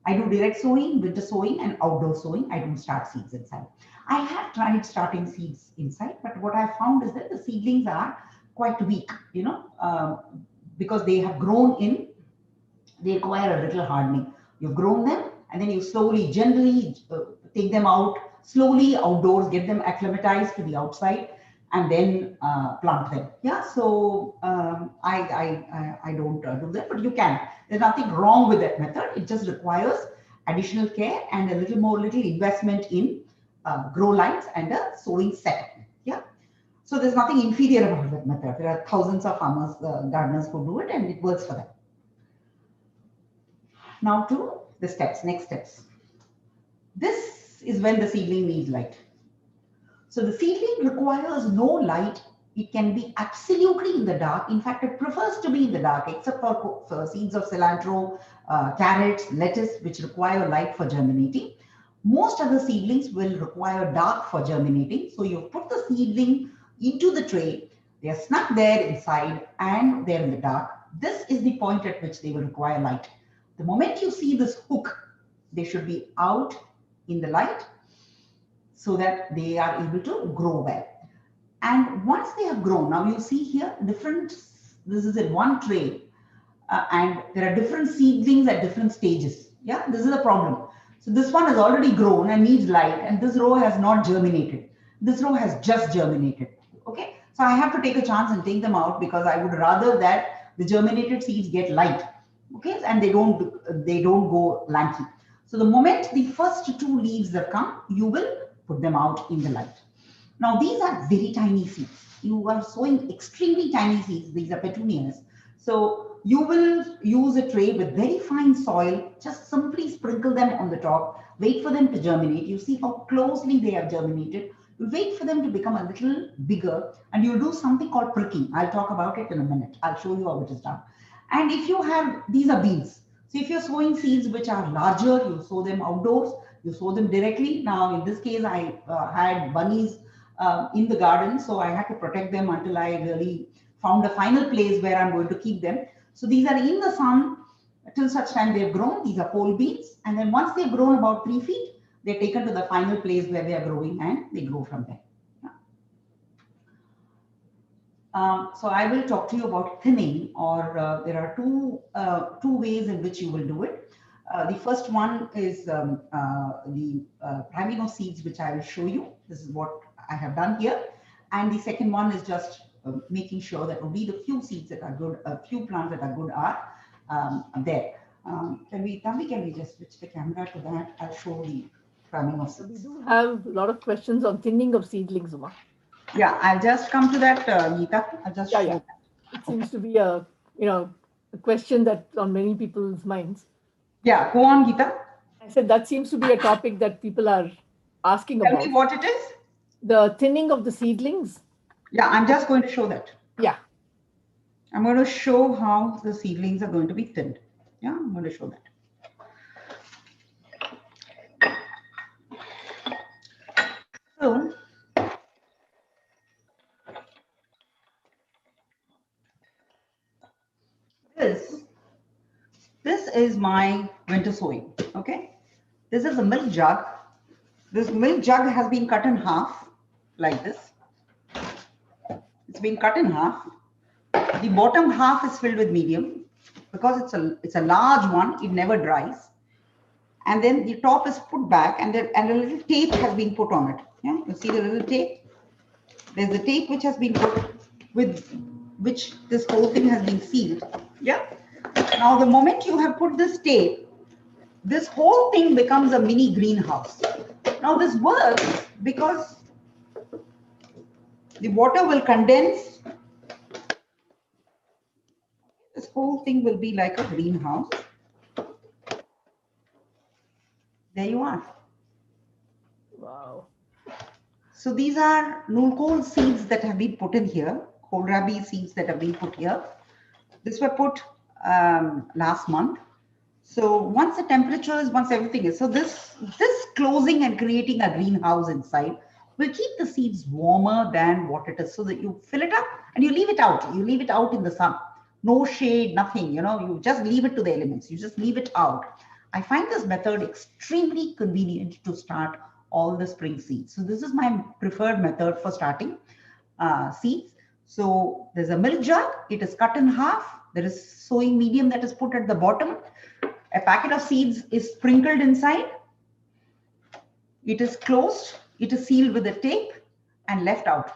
I do direct sowing, winter sowing, and outdoor sowing. I don't start seeds inside. I have tried starting seeds inside, but what I found is that the seedlings are quite weak, because they have grown in, they require a little hardening. You've grown them, and then you slowly, gently take them out, slowly outdoors, get them acclimatized to the outside, and then plant them. Yeah, so I don't do that, but you can. There's nothing wrong with that method. It just requires additional care and a little investment in grow lights and a sowing setup. Yeah. So there's nothing inferior about that method. There are thousands of farmers, gardeners who do it, and it works for them. Now to the steps, next steps. This is when the seedling needs light. So the seedling requires no light. It can be absolutely in the dark. In fact, it prefers to be in the dark, except for seeds of cilantro, carrots, lettuce, which require light for germinating. Most other seedlings will require dark for germinating. So you put the seedling into the tray. They are snuck there inside and they're in the dark. This is the point at which they will require light. The moment you see this hook, they should be out in the light so that they are able to grow well. And once they have grown, now you see here this is in one tray, and there are different seedlings at different stages. Yeah, this is a problem. So this one has already grown and needs light, and this row has not germinated. This row has just germinated. Okay, so I have to take a chance and take them out because I would rather that the germinated seeds get light. Okay, and they don't go lanky. So the moment the first two leaves have come, you will put them out in the light. Now these are very tiny seeds. You are sowing extremely tiny seeds. These are petunias. So you will use a tray with very fine soil. Just simply sprinkle them on the top. Wait for them to germinate. You see how closely they have germinated. You wait for them to become a little bigger, and you'll do something called pricking. I'll talk about it in a minute. I'll show you how it is done. And if you have, these are beans. So if you're sowing seeds which are larger, you sow them outdoors, you sow them directly. Now in this case, I had bunnies in the garden, so I had to protect them until I really found a final place where I'm going to keep them. So these are in the sun till such time they've grown. These are pole beans. And then once they've grown about 3 feet, they're taken to the final place where they are growing and they grow from there. So I will talk to you about thinning, or there are two ways in which you will do it. The first one is the priming of seeds, which I will show you. This is what I have done here. And the second one is just making sure that only the few seeds that are good, few plants that are good are there. Can we just switch the camera to that? I'll show the priming of seeds. We do have a lot of questions on thinning of seedlings, Uma. Yeah, I'll just come to that, Geeta. I'll just show that. It seems to be a question that's on many people's minds. Yeah, go on, Geeta. I said that seems to be a topic that people are asking about. Tell me what it is. The thinning of the seedlings. Yeah, I'm just going to show that. Yeah. I'm going to show how the seedlings are going to be thinned. Yeah, I'm going to show that. So, this is my winter sowing. Okay, this is a milk jug. This milk jug has been cut in half like this. It's been cut in half. The bottom half is filled with medium because it's a large one. It never dries. And then the top is put back, and a little tape has been put on it. Yeah, you see the little tape. There's the tape which has been put with which this whole thing has been sealed. Yeah. Now the moment you have put this tape, this whole thing becomes a mini greenhouse. Now this works because the water will condense. This whole thing will be like a greenhouse. There you are. Wow. So these are null seeds that have been put in here, kohlrabi seeds that have been put here. These were put last month. So once the temperatures, once everything is, so this closing and creating a greenhouse inside will keep the seeds warmer than what it is. So that you fill it up and you leave it out. You leave it out in the sun. No shade, nothing, you know, you just leave it to the elements. You just leave it out. I find this method extremely convenient to start all the spring seeds. So this is my preferred method for starting seeds. So there's a milk jug. It is cut in half. There is sowing medium that is put at the bottom. A packet of seeds is sprinkled inside. It is closed. It is sealed with a tape and left out.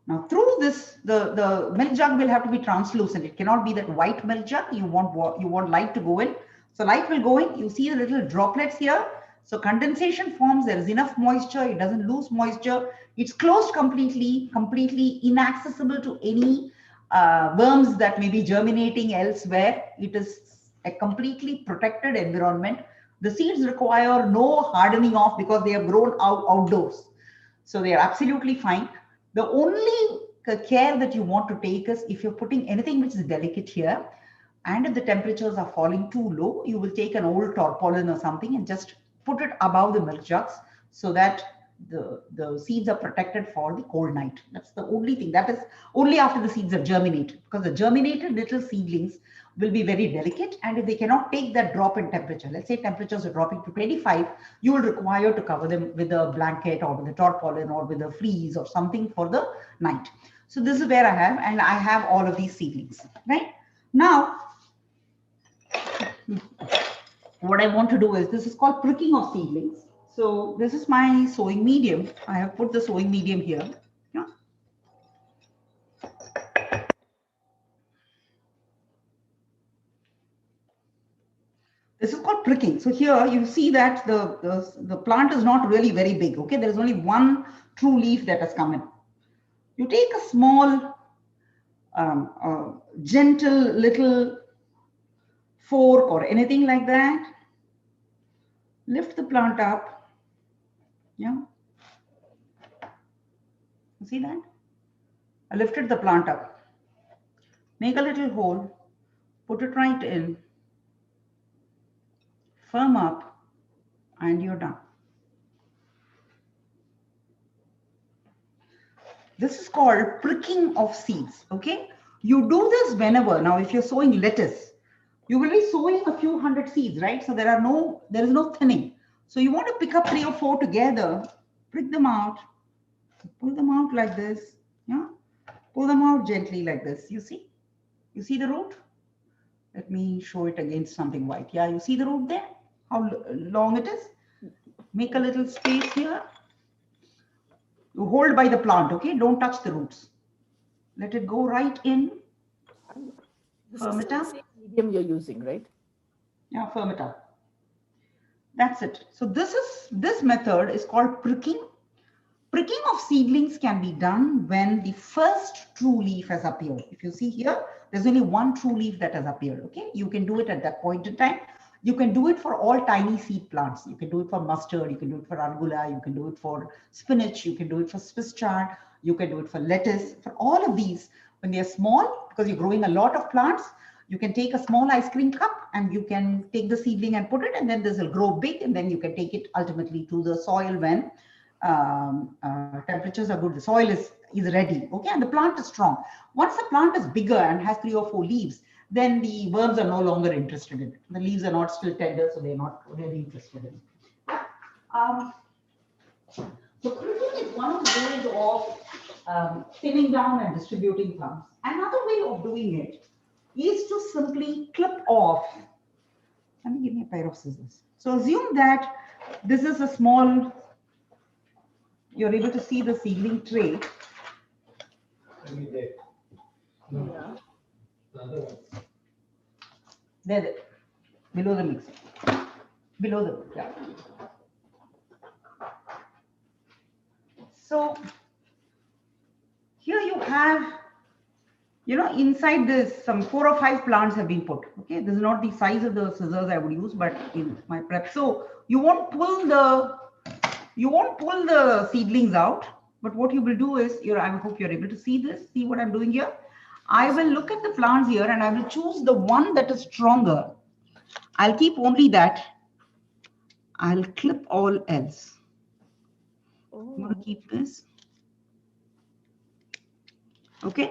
Now through this, the milk jug will have to be translucent. It cannot be that white milk jug. You want light to go in. So light will go in. You see the little droplets here. So condensation forms. There is enough moisture. It doesn't lose moisture. It's closed completely inaccessible to any worms that may be germinating elsewhere. It is a completely protected environment. The seeds require no hardening off because they have grown outdoors. So they are absolutely fine. The only care that you want to take is if you're putting anything which is delicate here, and if the temperatures are falling too low, you will take an old tarpaulin or something and just put it above the milk jugs so that the seeds are protected for the cold night. That's the only thing. That is only after the seeds have germinated, because the germinated little seedlings will be very delicate, and if they cannot take that drop in temperature, let's say temperatures are dropping to 25, you will require to cover them with a blanket or with a tarpaulin or with a fleece or something for the night. So this is where I have, and I have all of these seedlings, right? Now, what I want to do is, this is called pricking of seedlings. So this is my sowing medium. I have put the sowing medium here. Yeah. This is called pricking. So here you see that the plant is not really very big. Okay, there is only one true leaf that has come in. You take a small, gentle little fork or anything like that. Lift the plant up. Yeah. You see that? I lifted the plant up. Make a little hole. Put it right in. Firm up, and you're done. This is called pricking of seeds. Okay, you do this whenever. Now if you're sowing lettuce, you will be sowing a few hundred seeds, right? So there is no thinning. So you want to pick up 3 or 4 together, prick them out, pull them out like this. Yeah, pull them out gently like this. You see the root? Let me show it against something white. Yeah, you see the root there? How long it is? Make a little space here. You hold by the plant, okay? Don't touch the roots. Let it go right in. Firm it up. This is the same medium you're using, right? Yeah, firm it up. That's it. So this method is called pricking. Pricking of seedlings can be done when the first true leaf has appeared. If you see here, there's only one true leaf that has appeared, okay? You can do it at that point in time. You can do it for all tiny seed plants. You can do it for mustard, you can do it for arugula, you can do it for spinach, you can do it for Swiss chard, you can do it for lettuce. For all of these, when they're small, because you're growing a lot of plants, you can take a small ice cream cup and you can take the seedling and put it, and then this will grow big, and then you can take it ultimately to the soil when temperatures are good. The soil is ready, okay, and the plant is strong. Once the plant is bigger and has 3 or 4 leaves, then the worms are no longer interested in it. The leaves are not still tender, so they're not really interested in it. So pricking is one of the ways of thinning down and distributing plants. Another way of doing it is to simply clip off. Let me give me a pair of scissors. So assume that this is a small, you're able to see the seedling tray. Yeah. There, below the mixer. Below the, yeah. So here you have, you know, inside this, some 4 or 5 plants have been put. Okay, this is not the size of the scissors I would use, but in my prep. So you won't pull the seedlings out, but what you will do is, I hope you're able to see this. See what I'm doing here? I will look at the plants here and I will choose the one that is stronger I'll keep only that. I'll clip all else. I'm going to keep this. Okay.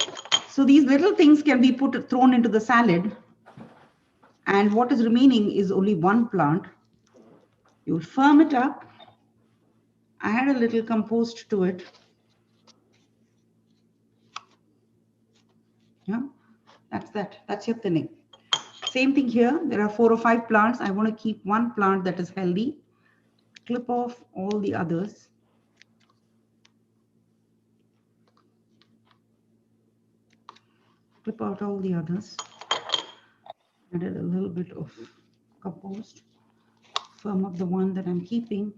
So these little things can be thrown into the salad. And what is remaining is only one plant. You'll firm it up, add a little compost to it. Yeah, that's that. That's your thinning. Same thing here. There are 4 or 5 plants. I want to keep one plant that is healthy. Clip off all the others. Clip out all the others. Added a little bit of compost. Firm up the one that I'm keeping.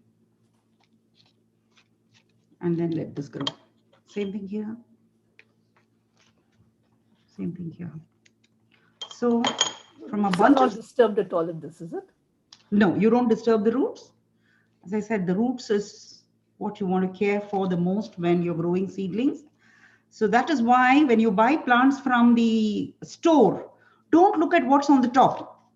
And then let this grow. Same thing here. Same thing here. So from a bunch not disturbed at all in this, is it? No, you don't disturb the roots. As I said, the roots is what you want to care for the most when you're growing seedlings. So that is why when you buy plants from the store, don't look at what's on the top.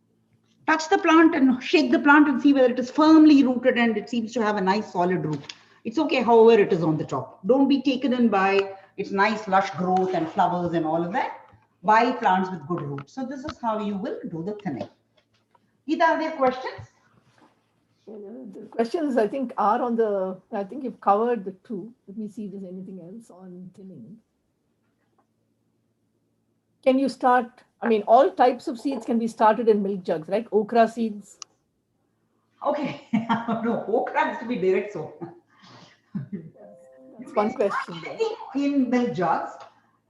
Touch the plant and shake the plant and see whether it is firmly rooted and it seems to have a nice solid root. It's okay however it is on the top. Don't be taken in by its nice lush growth and flowers and all of that. Buy plants with good roots. So this is how you will do the thinning. Geeta, are there questions? The questions I think are on the, I think you've covered the 2. Let me see if there's anything else on thinning. Can you start, I mean, all types of seeds can be started in milk jugs, right? Okra seeds. Okay, no, okra has to be direct sown. That's one question. In milk jugs,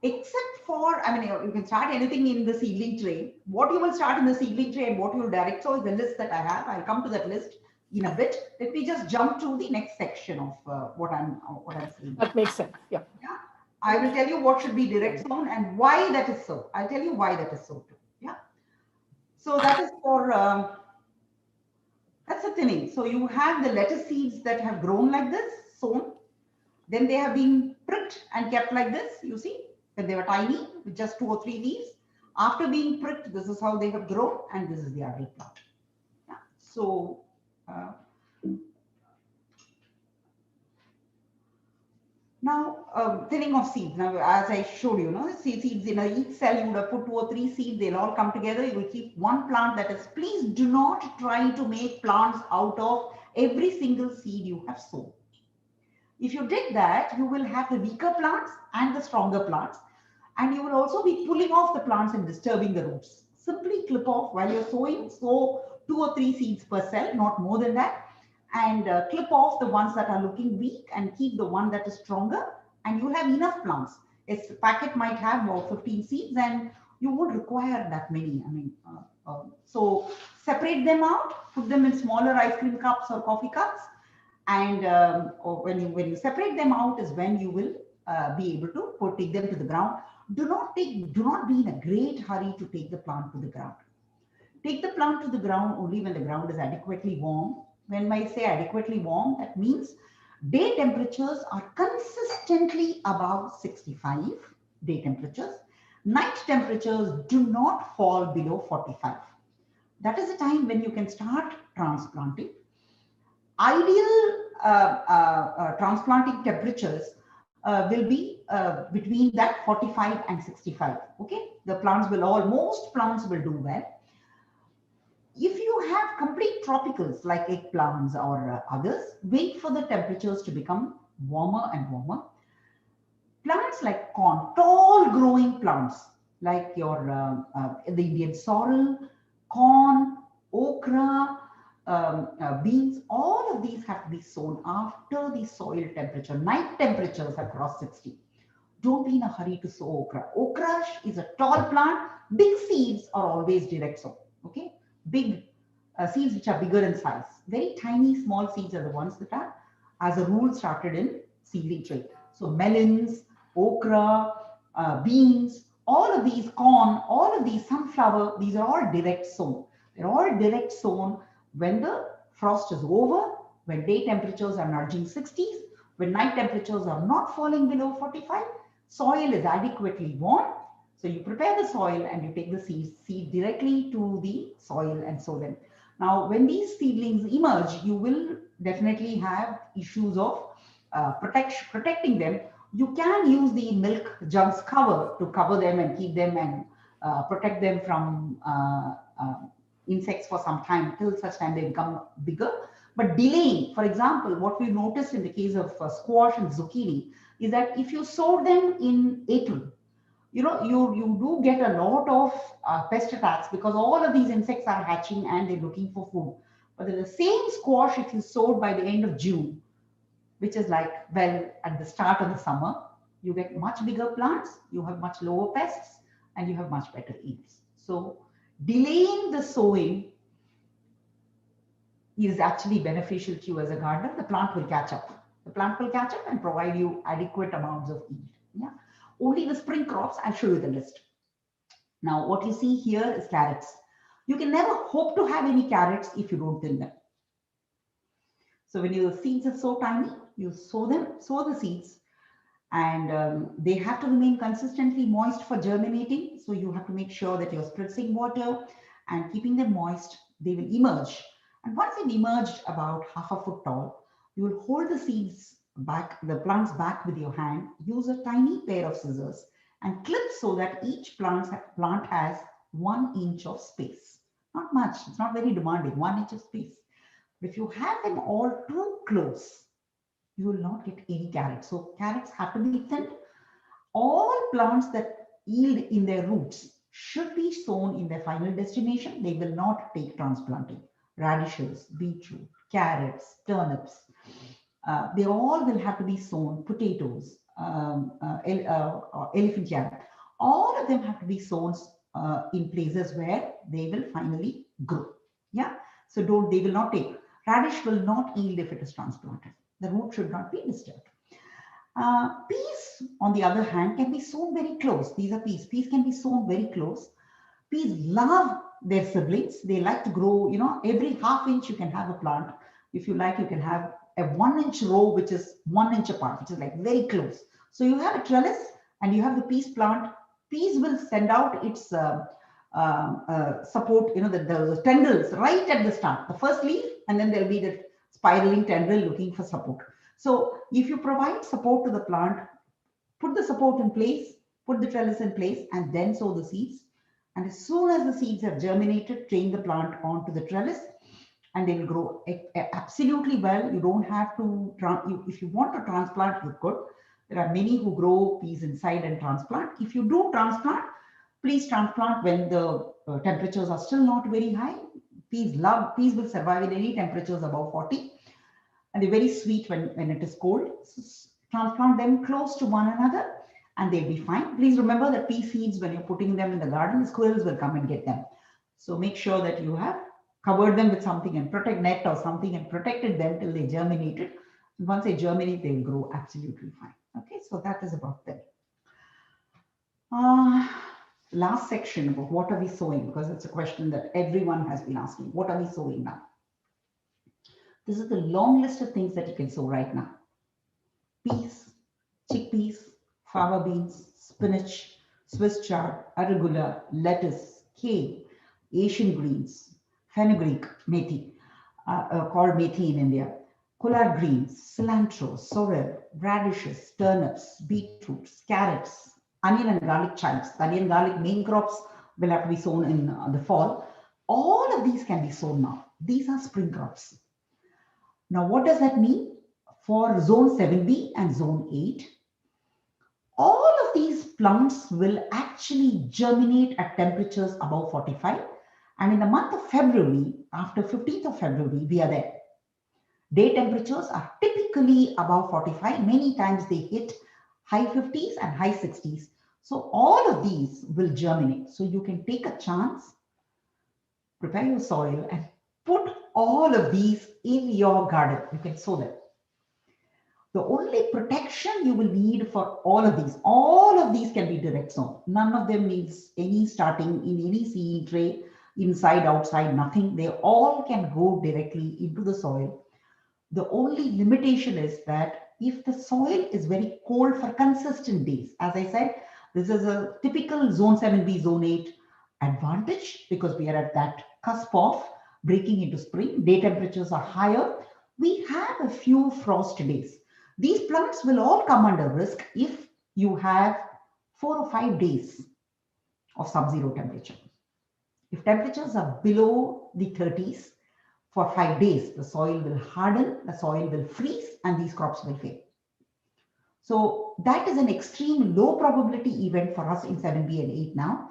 except for, I mean, you can start anything in the seedling tray. What you will start in the seedling tray and what you will direct sow is the list that I have. I'll come to that list in a bit. Let me just jump to the next section of what I'm saying. That makes sense. Yeah. I will tell you what should be direct sown and why that is so. I'll tell you why that is so too. Yeah. So that is for that's a thinning. So you have the lettuce seeds that have grown like this, sown. Then they have been pricked and kept like this, you see, when they were tiny with just 2 or 3 leaves. After being pricked, this is how they have grown, and this is the adult plant. Yeah. So, now thinning of seeds. Now, as I showed you, seeds in each cell, you would have put 2 or 3 seeds, they'll all come together. You will keep one plant that is, please do not try to make plants out of every single seed you have sown. If you did that, you will have the weaker plants and the stronger plants. And you will also be pulling off the plants and disturbing the roots. Simply clip off while you're sowing. Sow 2 or 3 seeds per cell, not more than that. And clip off the ones that are looking weak and keep the one that is stronger. And you'll have enough plants. A packet might have about 15 seeds and you would require that many. I mean, so separate them out, put them in smaller ice cream cups or coffee cups. And when you separate them out is when you will be able to take them to the ground. Do not be in a great hurry to take the plant to the ground. Take the plant to the ground only when the ground is adequately warm. When I say adequately warm, that means day temperatures are consistently above 65 day temperatures. Night temperatures do not fall below 45. That is the time when you can start transplanting. Ideal transplanting temperatures will be between that 45 and 65. Okay, most plants will do well. If you have complete tropicals like eggplants or others, wait for the temperatures to become warmer and warmer. Plants like corn, tall growing plants like your the Indian sorrel, corn, okra, beans, all of these have to be sown after the soil temperature. Night temperatures have crossed 60. Don't be in a hurry to sow okra. Okra is a tall plant. Big seeds are always direct sown. Okay, big seeds which are bigger in size. Very tiny, small seeds are the ones that are, as a rule, started in seedling tray. So melons, okra, beans, all of these, corn, all of these, sunflower, these are all direct sown. They're all direct sown when the frost is over, when day temperatures are nudging 60s, when night temperatures are not falling below 45, soil is adequately warm, So you prepare the soil and you take the seed directly to the soil and sow them. Now, when these seedlings emerge, you will definitely have issues of protecting them. You can use the milk jugs cover to cover them and keep them and protect them from insects for some time till such time they become bigger. But delaying, for example, what we noticed in the case of squash and zucchini is that if you sow them in April, you do get a lot of pest attacks because all of these insects are hatching and they're looking for food. But the same squash, if you sowed by the end of June, which is like, well, at the start of the summer, you get much bigger plants, you have much lower pests, and you have much better yields. So delaying the sowing is actually beneficial to you as a gardener. The plant will catch up. The plant will catch up and provide you adequate amounts of yield. Yeah. Only the spring crops, I'll show you the list. Now, what you see here is carrots. You can never hope to have any carrots if you don't till them. So when your seeds are so tiny, you sow the seeds, and they have to remain consistently moist for germinating. So you have to make sure that you're spritzing water and keeping them moist. They will emerge. And once they've emerged about half a foot tall, you will hold the seeds back, the plants back with your hand, use a tiny pair of scissors and clip so that each plant has 1 inch of space. Not much, it's not very demanding, 1 inch of space. But if you have them all too close, you will not get any carrots. So carrots have to be thinned. All plants that yield in their roots should be sown in their final destination. They will not take transplanting. Radishes, beetroot, carrots, turnips, they all will have to be sown. Potatoes, elephant yam, all of them have to be sown in places where they will finally grow. Yeah, so they will not take. Radish will not yield if it is transplanted. The root should not be disturbed. Peas, on the other hand, can be sown very close. These are peas. Peas can be sown very close. Peas love their siblings. They like to grow, every half inch you can have a plant. If you like, you can have a 1 inch row, which is 1 inch apart, which is like very close. So you have a trellis and you have the peas plant. Peas will send out its support, the tendrils right at the start, the first leaf, and then there'll be the spiraling tendril looking for support. So if you provide support to the plant, put the support in place, put the trellis in place, and then sow the seeds. And as soon as the seeds have germinated, train the plant onto the trellis, and they will grow absolutely well. You don't have to, if you want to transplant, you could. There are many who grow peas inside and transplant. If you do transplant, please transplant when the temperatures are still not very high. Peas will survive in any temperatures above 40. And they're very sweet when it is cold. So transplant them close to one another and they'll be fine. Please remember that pea seeds, when you're putting them in the garden, the squirrels will come and get them. So make sure that you have covered them with something and net or something and protected them till they germinated. And once they germinate, they will grow absolutely fine. Okay, so that is about them. Last section about what are we sowing, because it's a question that everyone has been asking. What are we sowing now? This is the long list of things that you can sow right now. Peas, chickpeas, fava beans, spinach, Swiss chard, arugula, lettuce, kale, Asian greens, fenugreek, methi, called methi in India, collard greens, cilantro, sorrel, radishes, turnips, beetroots, carrots, onion and garlic chives. The onion and garlic main crops will have to be sown in the fall. All of these can be sown now. These are spring crops. Now, what does that mean? For zone 7B and zone 8, all of these plants will actually germinate at temperatures above 45. And in the month of February, after 15th of February, we are there. Day temperatures are typically above 45. Many times they hit high 50s and high 60s. So all of these will germinate. So you can take a chance, prepare your soil and put all of these in your garden. You can sow them. The only protection you will need for all of these can be direct sown. None of them needs any starting in any seed tray, inside, outside, nothing. They all can go directly into the soil. The only limitation is that if the soil is very cold for consistent days, as I said, This is a typical zone 7B, zone 8 advantage because we are at that cusp of breaking into spring. Day temperatures are higher. We have a few frost days. These plants will all come under risk if you have 4 or 5 days of sub-zero temperature. If temperatures are below the 30s for 5 days, the soil will harden, the soil will freeze, and these crops will fail. So that is an extreme low probability event for us in 7B and 8 now.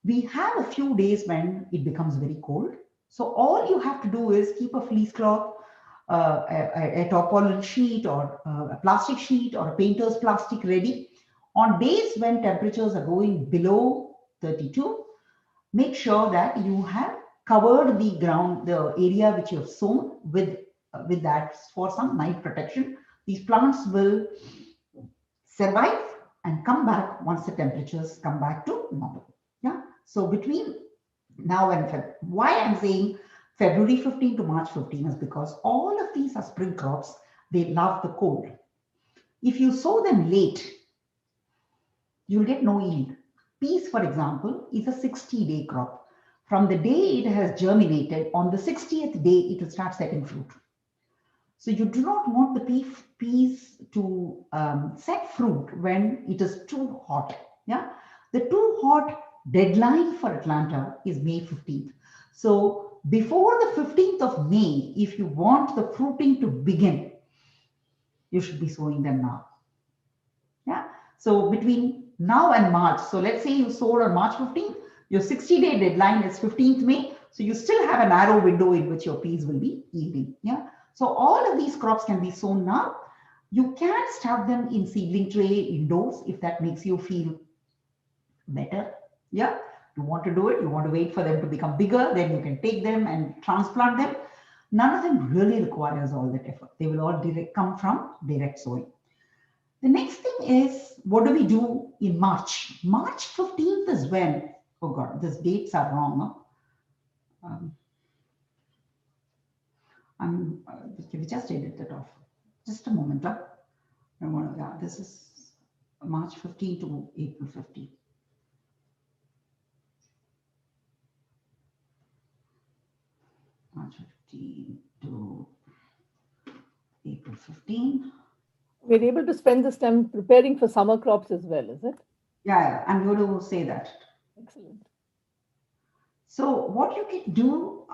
We have a few days when it becomes very cold. So all you have to do is keep a fleece cloth, a tarpaulin sheet or a plastic sheet or a painter's plastic ready. On days when temperatures are going below 32, make sure that you have covered the ground, the area which you have sown with that for some night protection. These plants will survive and come back once the temperatures come back to normal. Yeah. So between now and February, why I'm saying February 15 to March 15 is because all of these are spring crops. They love the cold. If you sow them late, you'll get no yield. Peas, for example, is a 60-day crop. From the day it has germinated, on the 60th day, it will start setting fruit. So you do not want the peas to set fruit when it is too hot. Yeah, the too hot deadline for Atlanta is May 15th. So before the 15th of May, if you want the fruiting to begin, you should be sowing them now. Yeah. So between now and March, so let's say you sowed on March 15th, your 60-day deadline is 15th May. So you still have a narrow window in which your peas will be yielding. Yeah. So all of these crops can be sown now. You can start them in seedling tray indoors if that makes you feel better. Yeah. You want to do it, you want to wait for them to become bigger, then you can take them and transplant them. None of them really requires all that effort. They will all come from direct sowing. The next thing is, what do we do in March? March 15th is when, oh God, these dates are wrong. We just edit it off. Just a moment. Yeah, this is March 15 to April 15. March 15 to April 15. We're able to spend this time preparing for summer crops as well, is it? Yeah, I'm going to say that. Excellent. So what you can do,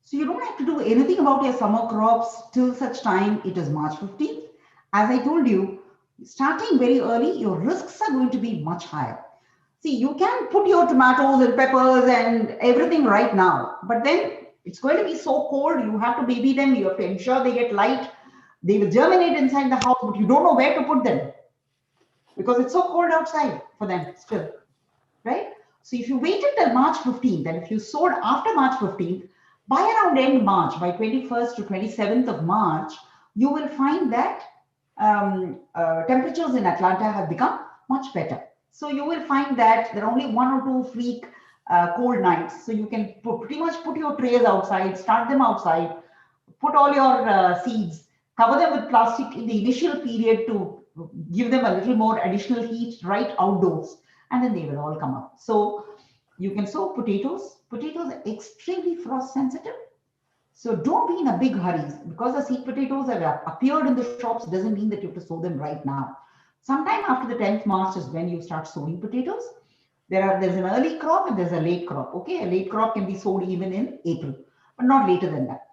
so you don't have to do anything about your summer crops till such time it is March 15th. As I told you, starting very early, your risks are going to be much higher. See, you can put your tomatoes and peppers and everything right now, but then it's going to be so cold, you have to baby them, you have to ensure they get light. They will germinate inside the house, but you don't know where to put them because it's so cold outside for them still, right? So if you waited till March 15th, and if you sowed after March 15th, by around end March, by 21st to 27th of March, you will find that temperatures in Atlanta have become much better. So you will find that there are only 1 or 2 freak cold nights. So you can pretty much put your trays outside, start them outside, put all your seeds, cover them with plastic in the initial period to give them a little more additional heat right outdoors, and then they will all come up. So you can sow potatoes. Potatoes are extremely frost sensitive. So don't be in a big hurry. Because the seed potatoes have appeared in the shops, it doesn't mean that you have to sow them right now. Sometime after the 10th March is when you start sowing potatoes. There's an early crop and there's a late crop. Okay, a late crop can be sowed even in April, but not later than that.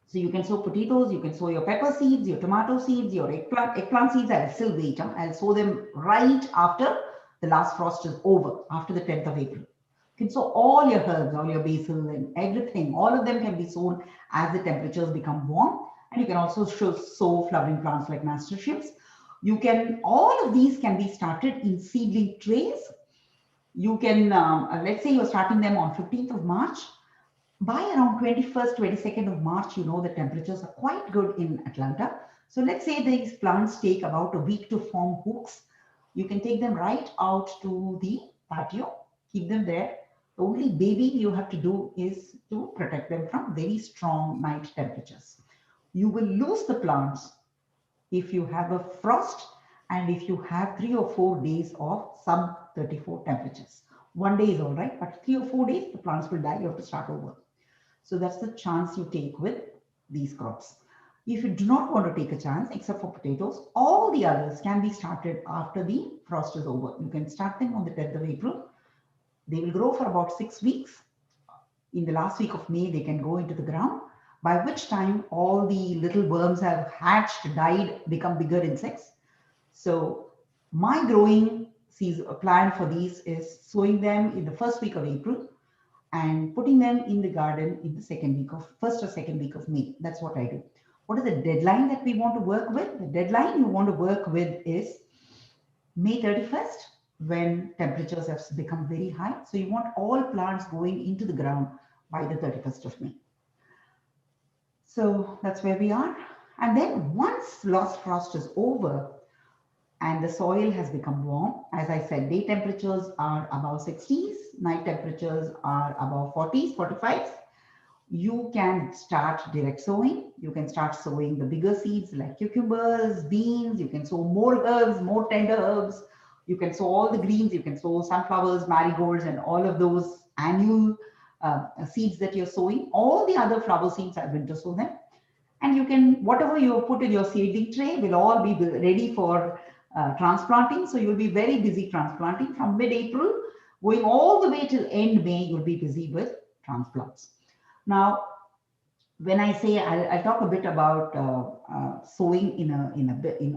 So you can sow potatoes, you can sow your pepper seeds, your tomato seeds, your eggplant seeds. I'll still wait. I'll sow them right after the last frost is over, after the 10th of April. You can sow all your herbs, all your basil and everything. All of them can be sown as the temperatures become warm. And you can also sow flowering plants like nasturtiums. You can, all of these can be started in seedling trays. You can, let's say you're starting them on 15th of March. By around 21st, 22nd of March, you know the temperatures are quite good in Atlanta. So let's say these plants take about a week to form hooks. You can take them right out to the patio, keep them there. The only babying you have to do is to protect them from very strong night temperatures. You will lose the plants if you have a frost and if you have 3 or 4 days of sub 34 temperatures. One day is all right, but 3 or 4 days, the plants will die. You have to start over. So that's the chance you take with these crops. If you do not want to take a chance, except for potatoes, all the others can be started after the frost is over. You can start them on the 10th of April. They will grow for about 6 weeks. In the last week of May, they can go into the ground, by which time all the little worms have hatched, died, become bigger insects. So my growing season plan for these is sowing them in the first week of April and putting them in the garden in the first or second week of May. That's what I do. What is the deadline that we want to work with? The deadline you want to work with is May 31st, when temperatures have become very high. So you want all plants going into the ground by the 31st of May. So that's where we are. And then once last frost is over and the soil has become warm, as I said, day temperatures are above 60s, night temperatures are above 40s, 45s. You can start direct sowing. You can start sowing the bigger seeds like cucumbers, beans. You can sow more herbs, more tender herbs. You can sow all the greens. You can sow sunflowers, marigolds, and all of those annual seeds that you're sowing. All the other flower seeds are winter sow them. And you can, whatever you put in your seedling tray will all be ready for transplanting. So you'll be very busy transplanting from mid-April, going all the way till end May, you'll be busy with transplants. Now, when I say I'll talk a bit about sowing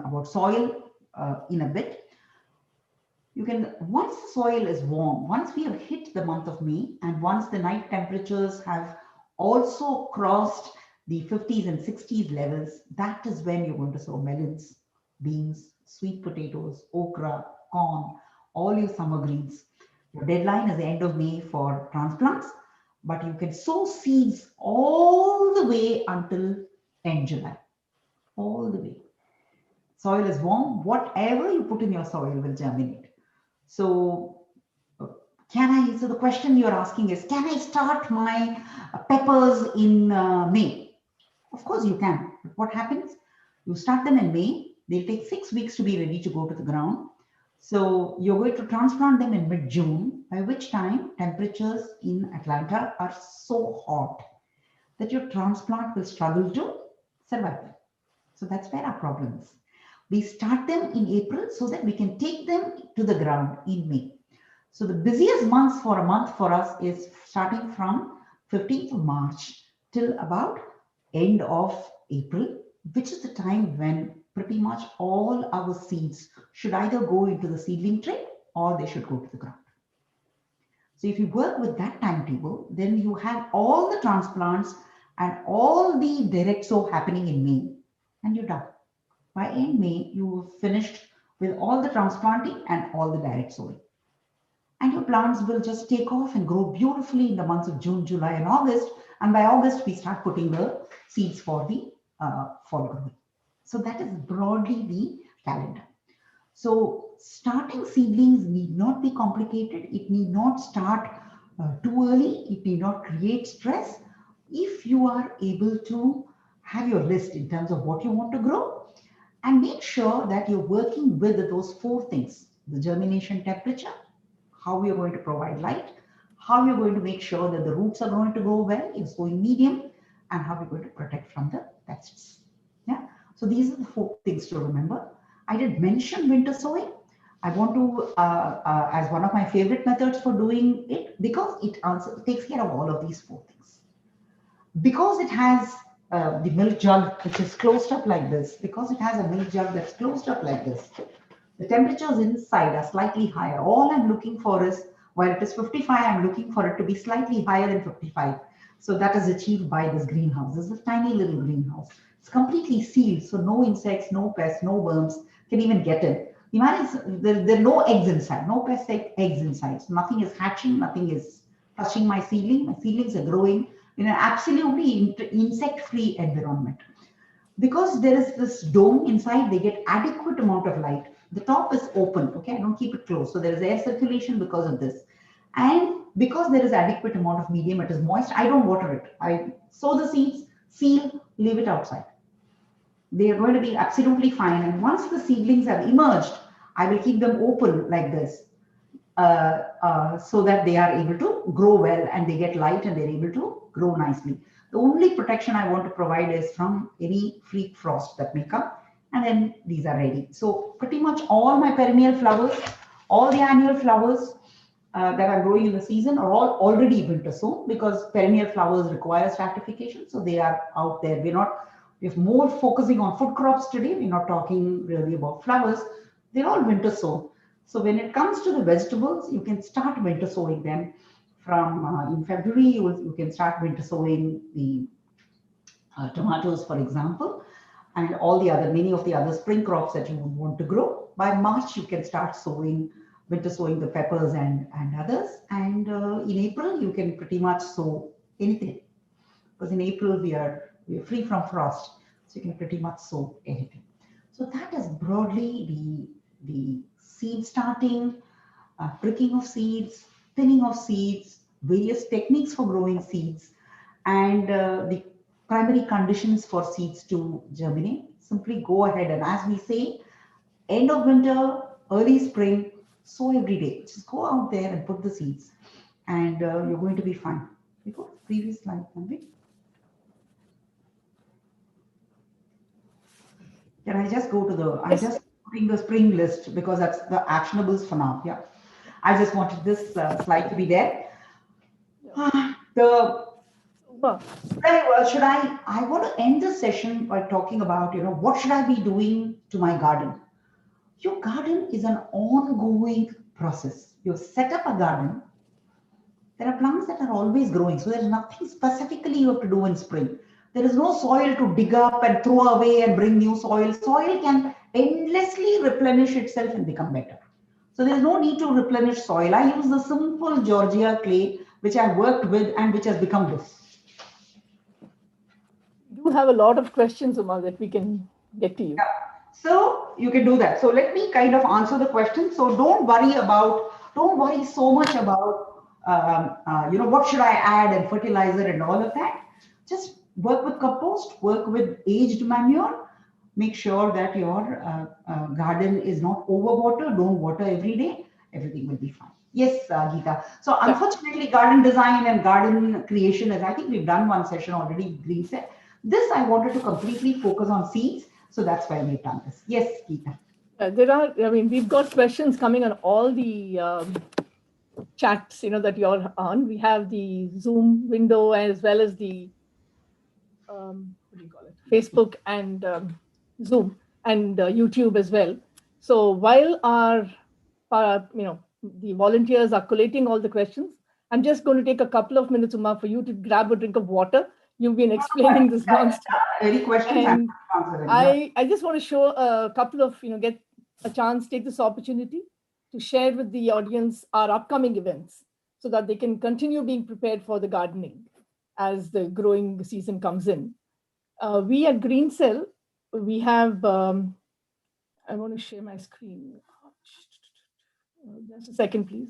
about soil in a bit. You can, once the soil is warm, once we have hit the month of May, and once the night temperatures have also crossed the 50s and 60s levels, that is when you're going to sow melons, beans, sweet potatoes, okra, corn, all your summer greens. Your deadline is the end of May for transplants, but you can sow seeds all the way until end July, all the way. Soil is warm, whatever you put in your soil will germinate. So so the question you're asking is, can I start my peppers in May? Of course you can. But what happens? You start them in May, they'll take 6 weeks to be ready to go to the ground. So you're going to transplant them in mid-June, by which time temperatures in Atlanta are so hot that your transplant will struggle to survive. So that's where our problem is. We start them in April so that we can take them to the ground in May. So the busiest months for a month for us is starting from 15th of March till about end of April, which is the time when pretty much all our seeds should either go into the seedling tray or they should go to the ground. So if you work with that timetable, then you have all the transplants and all the direct sow happening in May, and you're done. By end May, you've finished with all the transplanting and all the direct sowing. And your plants will just take off and grow beautifully in the months of June, July, and August. And by August, we start putting the seeds for the fall growing. So that is broadly the calendar. So starting seedlings need not be complicated. It need not start too early. It need not create stress. If you are able to have your list in terms of what you want to grow, and make sure that you're working with those 4 things: the germination temperature, how you're going to provide light, how you're going to make sure that the roots are going to grow well, it's going medium, and how you're going to protect from the pests. Yeah. So these are the 4 things to remember. I did mention winter sowing. I want to, as one of my favorite methods for doing it, because it takes care of all of these 4 things. Because it has the milk jug which is closed up like this, because it has a milk jug that's closed up like this, the temperatures inside are slightly higher. All I'm looking for is, while it is 55, I'm looking for it to be slightly higher than 55. So that is achieved by this greenhouse. This is a tiny little greenhouse. It's completely sealed, so no insects, no pests, no worms can even get in. Imagine there are no eggs inside, no pest eggs inside. So nothing is hatching, nothing is touching my seedling. My seedlings are growing in an absolutely insect-free environment. Because there is this dome inside, they get adequate amount of light. The top is open, okay? I don't keep it closed. So there is air circulation because of this. And because there is adequate amount of medium, it is moist, I don't water it. I sow the seeds, seal, leave it outside. They are going to be absolutely fine. And once the seedlings have emerged, I will keep them open like this, so that they are able to grow well and they get light and they're able to grow nicely. The only protection I want to provide is from any freak frost that may come, and then these are ready. So pretty much all my perennial flowers, all the annual flowers that are growing in the season are all already winter sown, because perennial flowers require stratification, so they are out there. We're more focusing on food crops today. We're not talking really about flowers. They're all winter sown. So when it comes to the vegetables, you can start winter sowing them from in February. You can start winter sowing the tomatoes, for example, and all the other many of the other spring crops that you would want to grow. By March, you can start sowing winter sowing the peppers and others. And in April, you can pretty much sow anything, because in April we are free from frost, so you can pretty much sow anything. So that is broadly the seed starting, pricking of seeds, thinning of seeds, various techniques for growing seeds, and the primary conditions for seeds to germinate. Simply go ahead and, as we say, end of winter, early spring, sow every day. Just go out there and put the seeds, and you're going to be fine. We go to the previous slide, can we? Can I just go to the, I'm just putting the spring list because that's the actionables for now. Yeah. I just wanted this slide to be there. The Very well. I want to end the session by talking about, what should I be doing to my garden? Your garden is an ongoing process. You set up a garden. There are plants that are always growing. So there's nothing specifically you have to do in spring. There is no soil to dig up and throw away and bring new soil. Soil can endlessly replenish itself and become better. So there's no need to replenish soil. I use the simple Georgia clay, which I worked with and which has become this. We do have a lot of questions, Uma, that we can get to you. Yeah. So you can do that. So let me kind of answer the question. So don't worry so much about, what should I add and fertilizer and all of that. Just work with compost, work with aged manure. Make sure that your garden is not overwatered. Don't water every day. Everything will be fine. Yes, Geeta. So unfortunately, garden design and garden creation, as I think we've done one session already, Green said. This I wanted to completely focus on seeds. So that's why we've done this. Yes, Geeta. We've got questions coming on all the chats, that you're on. We have the Zoom window as well as the, what do you call it? Facebook and Zoom and YouTube as well. So while the volunteers are collating all the questions, I'm just going to take a couple of minutes, Uma, for you to grab a drink of water. You've been explaining this nonstop. Any questions? And I just want to show a couple of, get a chance, take this opportunity to share with the audience our upcoming events so that they can continue being prepared for the gardening as the growing season comes in. We at Green Cell, we have, I want to share my screen. Just a second, please.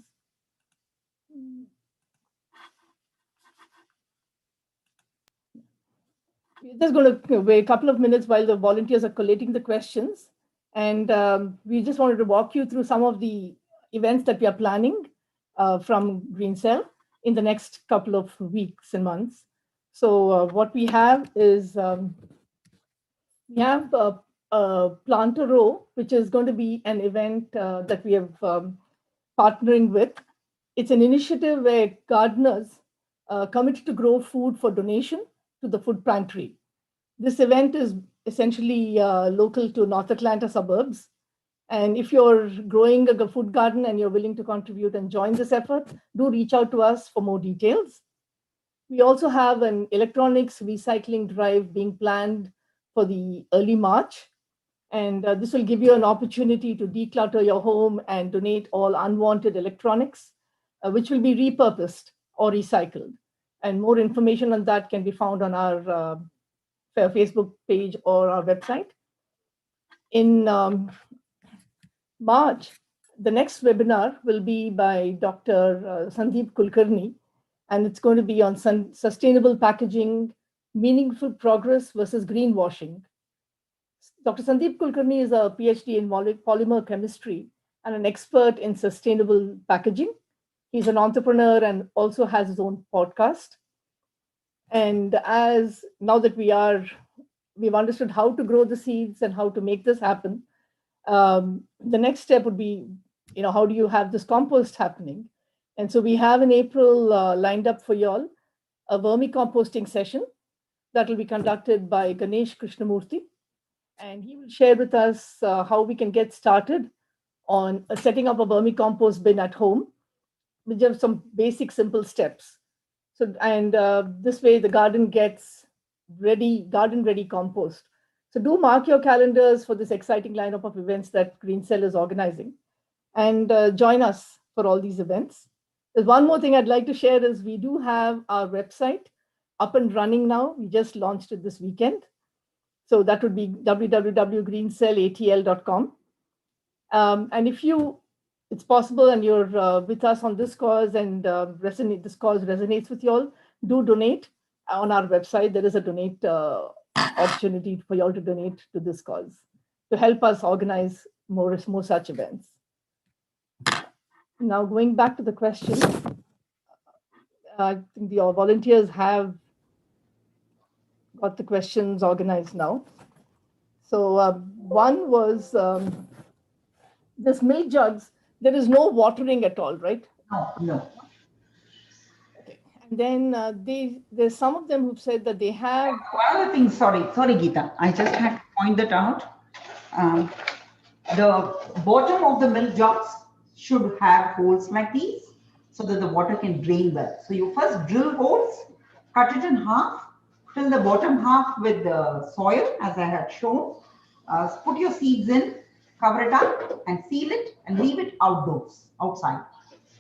We're just going to wait a couple of minutes while the volunteers are collating the questions. And we just wanted to walk you through some of the events that we are planning from Green Cell in the next couple of weeks and months. So what we have is, we have a Planter Row, which is going to be an event that we have partnering with. It's an initiative where gardeners commit to grow food for donation to the food pantry. This event is essentially local to North Atlanta suburbs. And if you're growing a food garden and you're willing to contribute and join this effort, do reach out to us for more details. We also have an electronics recycling drive being planned for the early March. And this will give you an opportunity to declutter your home and donate all unwanted electronics, which will be repurposed or recycled. And more information on that can be found on our Facebook page or our website. In March, the next webinar will be by Dr. Sandeep Kulkarni, and it's going to be on sustainable packaging, meaningful progress versus greenwashing. Dr. Sandeep Kulkarni is a PhD in polymer chemistry and an expert in sustainable packaging. He's an entrepreneur and also has his own podcast. And as now that we've understood how to grow the seeds and how to make this happen, the next step would be, how do you have this compost happening? And so we have in April lined up for y'all a vermicomposting session that will be conducted by Ganesh Krishnamurthy. And he will share with us how we can get started on setting up a vermicompost bin at home with just some basic, simple steps. So, and this way the garden gets garden ready compost. So do mark your calendars for this exciting lineup of events that Green Cell is organizing, and join us for all these events. There's one more thing I'd like to share is we do have our website up and running now. We just launched it this weekend. So that would be www.greencellatl.com. And if it's possible and you're with us on this cause and this cause resonates with you all, do donate on our website. There is a donate opportunity for you all to donate to this cause to help us organize more such events. Now, going back to the question, I think the volunteers have got the questions organized now. So one was this milk jugs, there is no watering at all, right? No. Okay. And then there's some of them who've said that they have. One other thing, sorry, Geeta. I just had to point that out. The bottom of the milk jugs should have holes like these so that the water can drain well. So you first drill holes, cut it in half, fill the bottom half with the soil as I had shown. Put your seeds in, cover it up and seal it and leave it outside.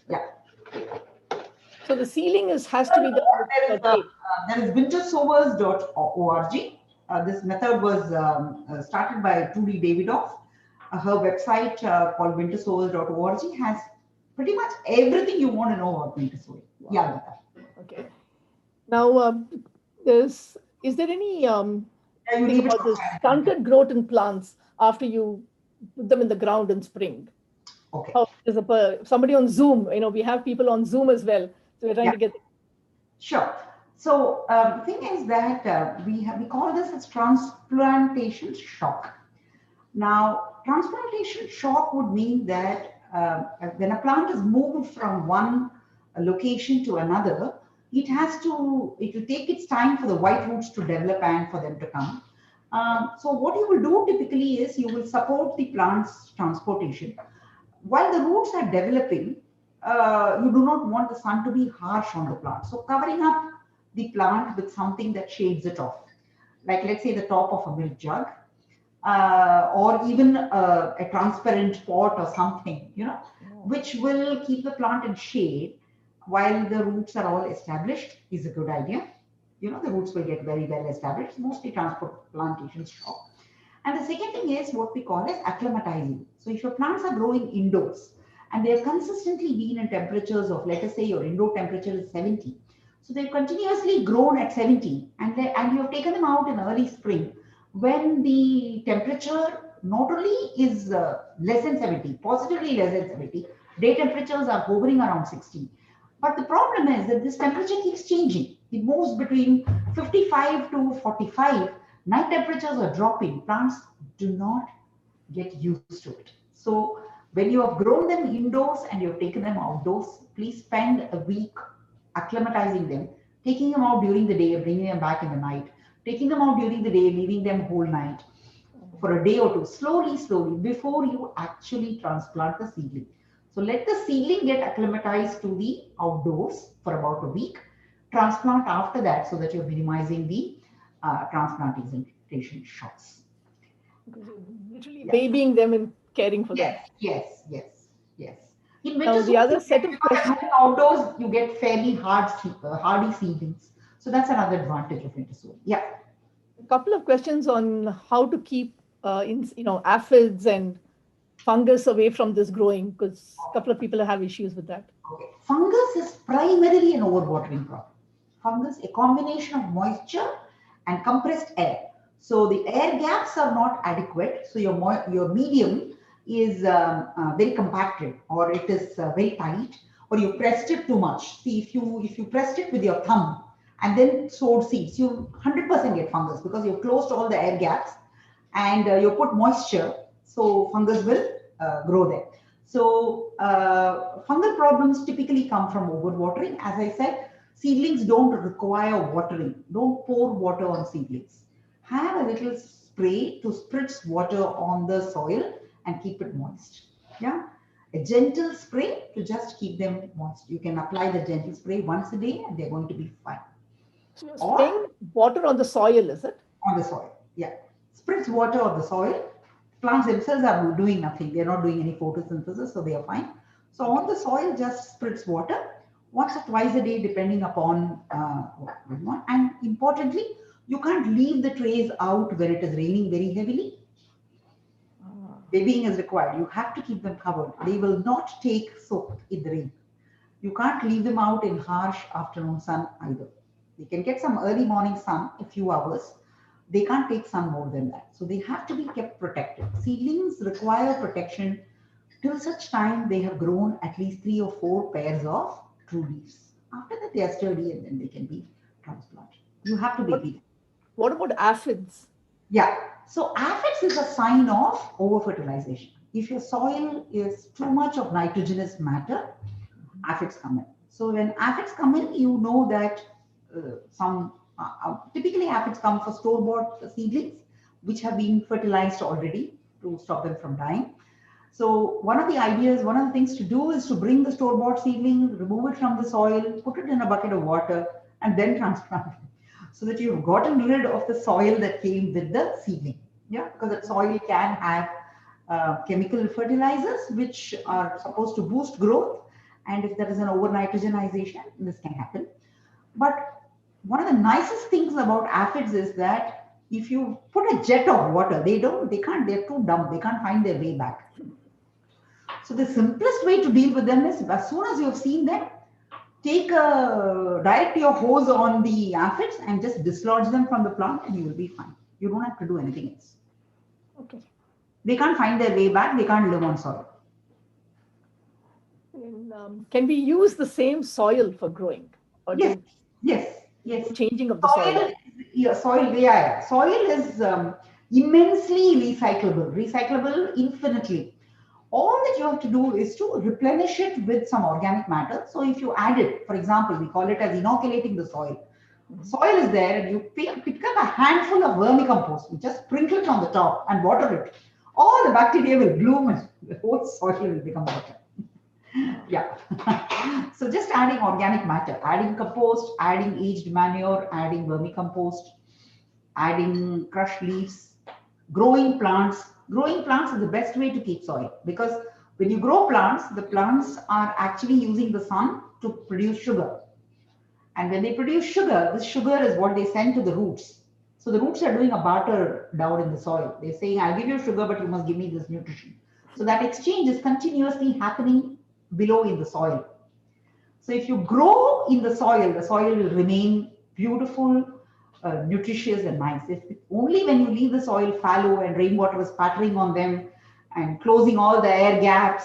Yeah. So the sealing has to be done. There is wintersowers.org. This method was started by Trudy Davidoff. Her website called wintersowers.org has pretty much everything you want to know about winter sowing. Wow. Yeah. Okay. Now, is there any thing about this stunted growth in plants after you put them in the ground in spring? Okay. Somebody on Zoom, we have people on Zoom as well. So we're trying to get. Sure. So the thing is that we call this as transplantation shock. Now, transplantation shock would mean that when a plant is moved from one location to another, it will take its time for the white roots to develop and for them to come. So what you will do typically is you will support the plant's transportation. While the roots are developing, you do not want the sun to be harsh on the plant. So covering up the plant with something that shades it off, like let's say the top of a milk jug, or even a transparent pot or something, which will keep the plant in shade while the roots are all established is a good idea. The roots will get very well established, mostly transplantation shock. And the second thing is what we call as acclimatizing. So if your plants are growing indoors and they have consistently been in temperatures of, let us say your indoor temperature is 70. So they've continuously grown at 70 and you have taken them out in early spring when the temperature not only is less than 70, positively less than 70, day temperatures are hovering around 60. But the problem is that this temperature keeps changing. It moves between 55 to 45. Night temperatures are dropping. Plants do not get used to it. So when you have grown them indoors and you have taken them outdoors, please spend a week acclimatizing them, taking them out during the day, bringing them back in the night, taking them out during the day, leaving them whole night for a day or two, slowly, before you actually transplant the seedling. So let the seedling get acclimatized to the outdoors for about a week, transplant after that so that you're minimizing the transplantation shocks. Literally babying them and caring for them. Yes. In winter, the other set of questions outdoors, you get fairly hardy seedlings. So that's another advantage of winter sowing. Yeah. A couple of questions on how to keep aphids and fungus away from this growing, because a couple of people have issues with that. Okay. Fungus is primarily an overwatering problem. Fungus, a combination of moisture and compressed air. So the air gaps are not adequate. So your medium is very compacted, or it is very tight, or you pressed it too much. See, if you pressed it with your thumb and then sowed seeds, you 100% get fungus because you've closed all the air gaps, and you put moisture, so fungus will grow there. So fungal problems typically come from overwatering. As I said, seedlings don't require watering. Don't pour water on seedlings. Have a little spray to spritz water on the soil and keep it moist. Yeah, a gentle spray to just keep them moist. You can apply the gentle spray once a day and they're going to be fine. So you're Or spraying water on the soil, is it? on the soil. Yeah. Spritz water on the soil. Plants themselves are doing nothing. They're not doing any photosynthesis, so they are fine. So on the soil, just spritz water once or twice a day, depending upon what you want. And importantly, you can't leave the trays out when it is raining very heavily. Babying is required. You have to keep them covered. They will not take soak in the rain. You can't leave them out in harsh afternoon sun either. They can get some early morning sun, a few hours. They can't take sun more than that. So they have to be kept protected. Seedlings require protection till such time they have grown at least 3 or 4 pairs of true leaves. After that, they are sturdy and then they can be transplanted. You have to What, baby them. what about aphids? Yeah. So aphids is a sign of over-fertilization. If your soil is too much of nitrogenous matter, aphids come in. So when aphids come in, you know that typically aphids come for store-bought seedlings, which have been fertilized already to stop them from dying. So one of the ideas, one of the things to do is to bring the store-bought seedling, remove it from the soil, put it in a bucket of water, and then transplant it, so that you've gotten rid of the soil that came with the seedling. Yeah, because that soil can have chemical fertilizers which are supposed to boost growth, and if there is an over nitrogenization, this can happen. But one of the nicest things about aphids is that if you put a jet of water, they can't, they're too dumb, they can't find their way back. So the simplest way to deal with them is, as soon as you've seen them, direct your hose on the aphids and just dislodge them from the plant, and you will be fine. You don't have to do anything else. Okay. They can't find their way back. They can't live on soil. And, can we use the same soil for growing, or Yes, yes, yes. changing of the soil? Soil is immensely recyclable, infinitely. All that you have to do is to replenish it with some organic matter. So if you add it, for example, we call it as inoculating the soil. Soil is there, and you pick up a handful of vermicompost, you just sprinkle it on the top and water it. All the bacteria will bloom and the whole soil will become water. Yeah. So just adding organic matter, adding compost, adding aged manure, adding vermicompost, adding crushed leaves, growing plants. Growing plants is the best way to keep soil, because when you grow plants, the plants are actually using the sun to produce sugar. And when they produce sugar, this sugar is what they send to the roots. So the roots are doing a barter down in the soil. They're saying, I'll give you sugar, but you must give me this nutrition. So that exchange is continuously happening below in the soil. So if you grow in the soil will remain beautiful, nutritious and nice. If only when you leave the soil fallow and rainwater is pattering on them and closing all the air gaps,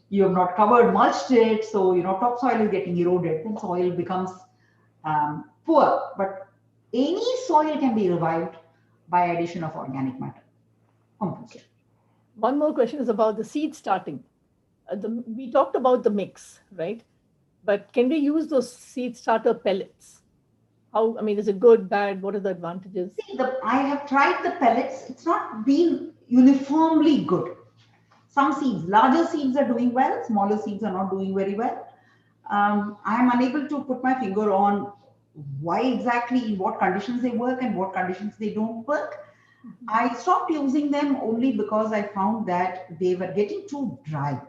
you have not covered, mulched it, so topsoil is getting eroded, then soil becomes poor. But any soil can be revived by addition of organic matter. Compost. One more question is about the seed starting. We talked about the mix, right? But can we use those seed starter pellets? How, I mean, is it good, bad? What are the advantages? See, I have tried the pellets. It's not been uniformly good. Some seeds, larger seeds are doing well, smaller seeds are not doing very well. I am unable to put my finger on why exactly, in what conditions they work and what conditions they don't work. I stopped using them only because I found that they were getting too dry.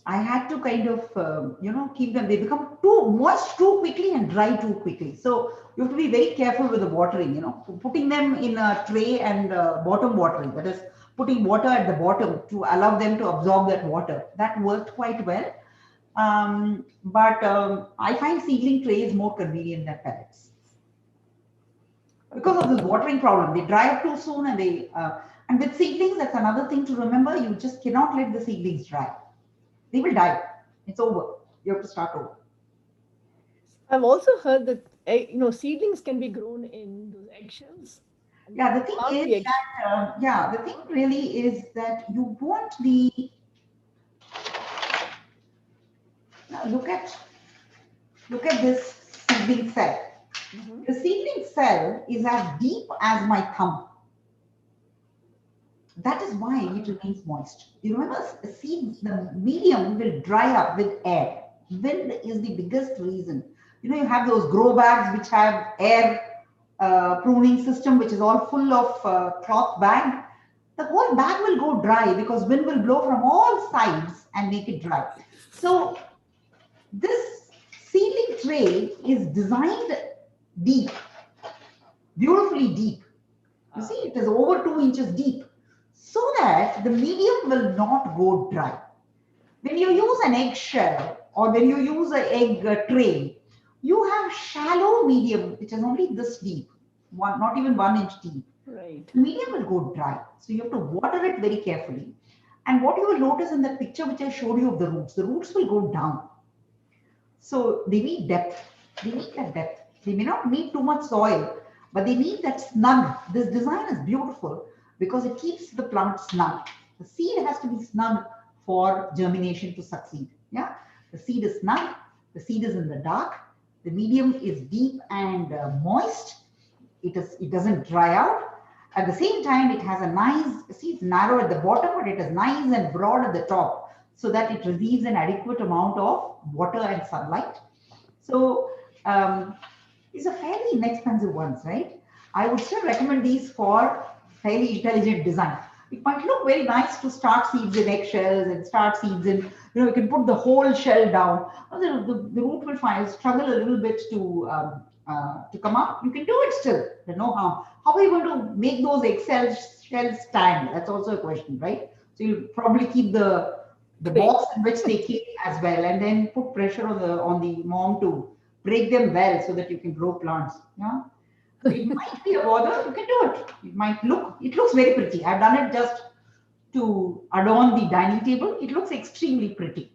I had to kind of, keep them. They become too moist too quickly and dry too quickly. So you have to be very careful with the watering, putting them in a tray and bottom watering. That is, putting water at the bottom to allow them to absorb that water. That worked quite well. But I find seedling trays more convenient than pellets. because of this watering problem. They dry up too soon, and and with seedlings, that's another thing to remember. You just cannot let the seedlings dry. They will die. It's over. You have to start over. I've also heard that seedlings can be grown in those eggshells, and you Yeah, can the thing plant is the eggshells. that yeah, the thing really is that you want the look at this seedling cell. Hmm. The seedling cell is as deep as my thumb. That is why it remains moist. You remember, seed, the medium will dry up with air. Wind is the biggest reason. You have those grow bags which have air pruning system, which is all full of cloth bag. The whole bag will go dry because wind will blow from all sides and make it dry. So this seedling tray is designed deep, beautifully deep. You see, it is over 2 inches deep so that the medium will not go dry. When you use an eggshell or when you use an egg tray, you have shallow medium, which is only this deep, not even 1 inch deep. Right. The medium will go dry. So you have to water it very carefully. And what you will notice in that picture which I showed you of the roots will go down. So they need depth. They need that depth. They may not need too much soil, but they need that snug. This design is beautiful because it keeps the plant snug. The seed has to be snug for germination to succeed. Yeah, the seed is snug. The seed is in the dark. The medium is deep and moist. It doesn't dry out. At the same time, it has a nice, see, it's narrow at the bottom, but it is nice and broad at the top so that it receives an adequate amount of water and sunlight. So these are fairly inexpensive ones, right? I would still recommend these for fairly intelligent design. It might look very nice to start seeds in eggshells and start seeds in, you can put the whole shell down. The root will struggle a little bit to come up. You can do it still, there's no harm. How are you going to make those shells stand? That's also a question, right? So you'll probably keep the Great. box in which they came as well, and then put pressure on the mom to break them well so that you can grow plants. Yeah. So it might be a bother. You can do it. It looks very pretty. I've done it just to adorn the dining table. It looks extremely pretty.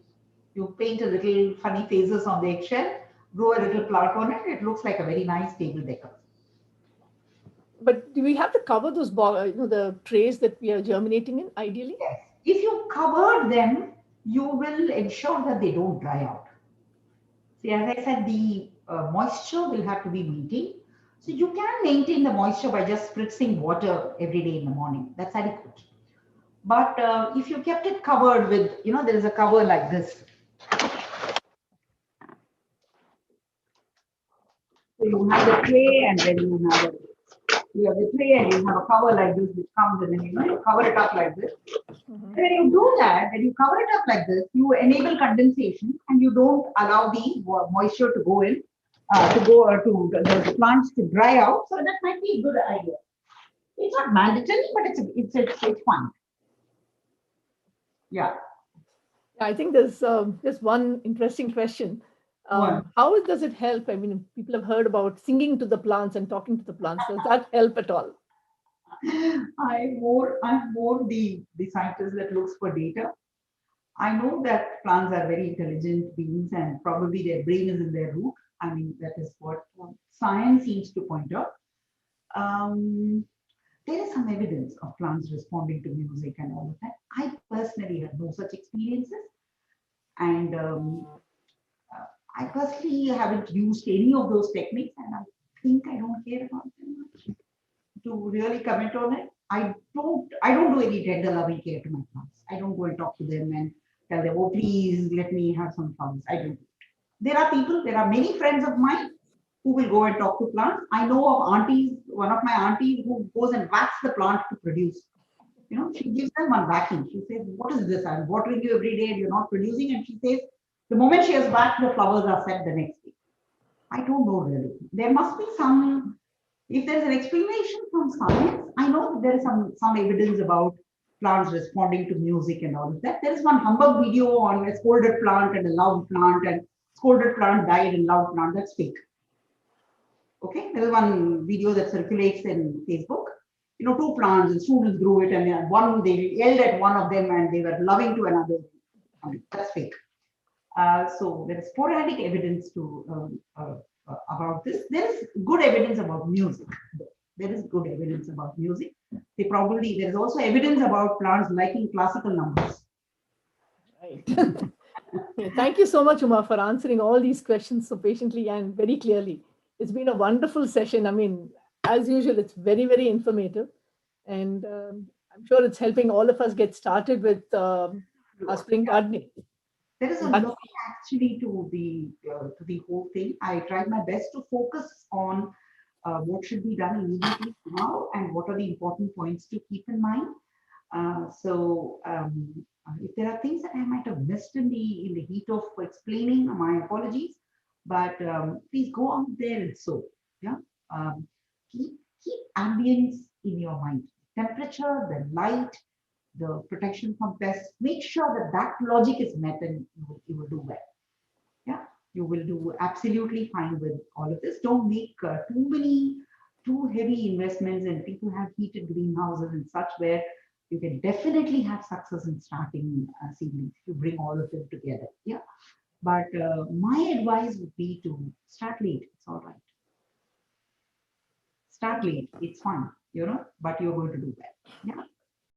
You paint a little funny faces on the eggshell, grow a little plant on it. It looks like a very nice table decor. But do we have to cover those, the trays that we are germinating in, ideally? Yes. If you cover them, you will ensure that they don't dry out. See, as I said, the moisture will have to be maintained. So you can maintain the moisture by just spritzing water every day in the morning. That's adequate. But if you kept it covered with, there is a cover like this. So you have the tray and then you have the tray and you have a cover like this which comes and then you cover it up like this. Hmm. When you do that, when you cover it up like this, you enable condensation and you don't allow the moisture to go in, to the plants to dry out. So that might be a good idea. It's not mandatory, but it's fun. Yeah. I think there's one interesting question. One. How does it help? I mean, people have heard about singing to the plants and talking to the plants. Does that help at all? I'm more the scientist that looks for data. I know that plants are very intelligent beings and probably their brain is in their root. I mean, that is what science seems to point out. Um, there is some evidence of plants responding to music and all of that. I personally have no such experiences, and I personally haven't used any of those techniques, and I think I don't care about them much to really comment on it. I don't do any tender loving care to my plants. I don't go and talk to them and tell them, oh please let me have some flowers. I don't. There are many friends of mine who will go and talk to plants. I know of aunties, one of my aunties who goes and whacks the plant to produce. She gives them one whacking. She says, what is this? I'm watering you every day and you're not producing. And she says, the moment she has whacked, the flowers are set the next day. I don't know really. There must be some, if there's an explanation from science, I know that there is some evidence about plants responding to music and all of that. There is one humbug video on a scolded plant and a loud plant, and scolded plant died and loud plant. That's fake. Okay, there is one video that circulates in Facebook. Two plants and students grew it, and one they yelled at one of them, and they were loving to another. I mean, that's fake. So there is sporadic evidence to about this. There is good evidence about music. There is good evidence about music. There is also evidence about plants liking classical numbers. Right. Yeah, thank you so much, Uma, for answering all these questions so patiently and very clearly. It's been a wonderful session. I mean, as usual, it's very, very informative. And I'm sure it's helping all of us get started with our spring gardening. There is a That's lot actually to the whole thing. I tried my best to focus on what should be done immediately now and what are the important points to keep in mind. If there are things that I might have missed in the heat of explaining, my apologies. But please go out there and sow. Yeah, um, keep ambience in your mind. Temperature, the light, the protection from pests. Make sure that that logic is met, and you will do well. Yeah, you will do absolutely fine with all of this. Don't make too heavy investments, and people have heated greenhouses and such where you can definitely have success in starting seedlings if you bring all of them together. Yeah, but my advice would be to start late. It's all right. Start late. It's fun, but you're going to do well. Yeah.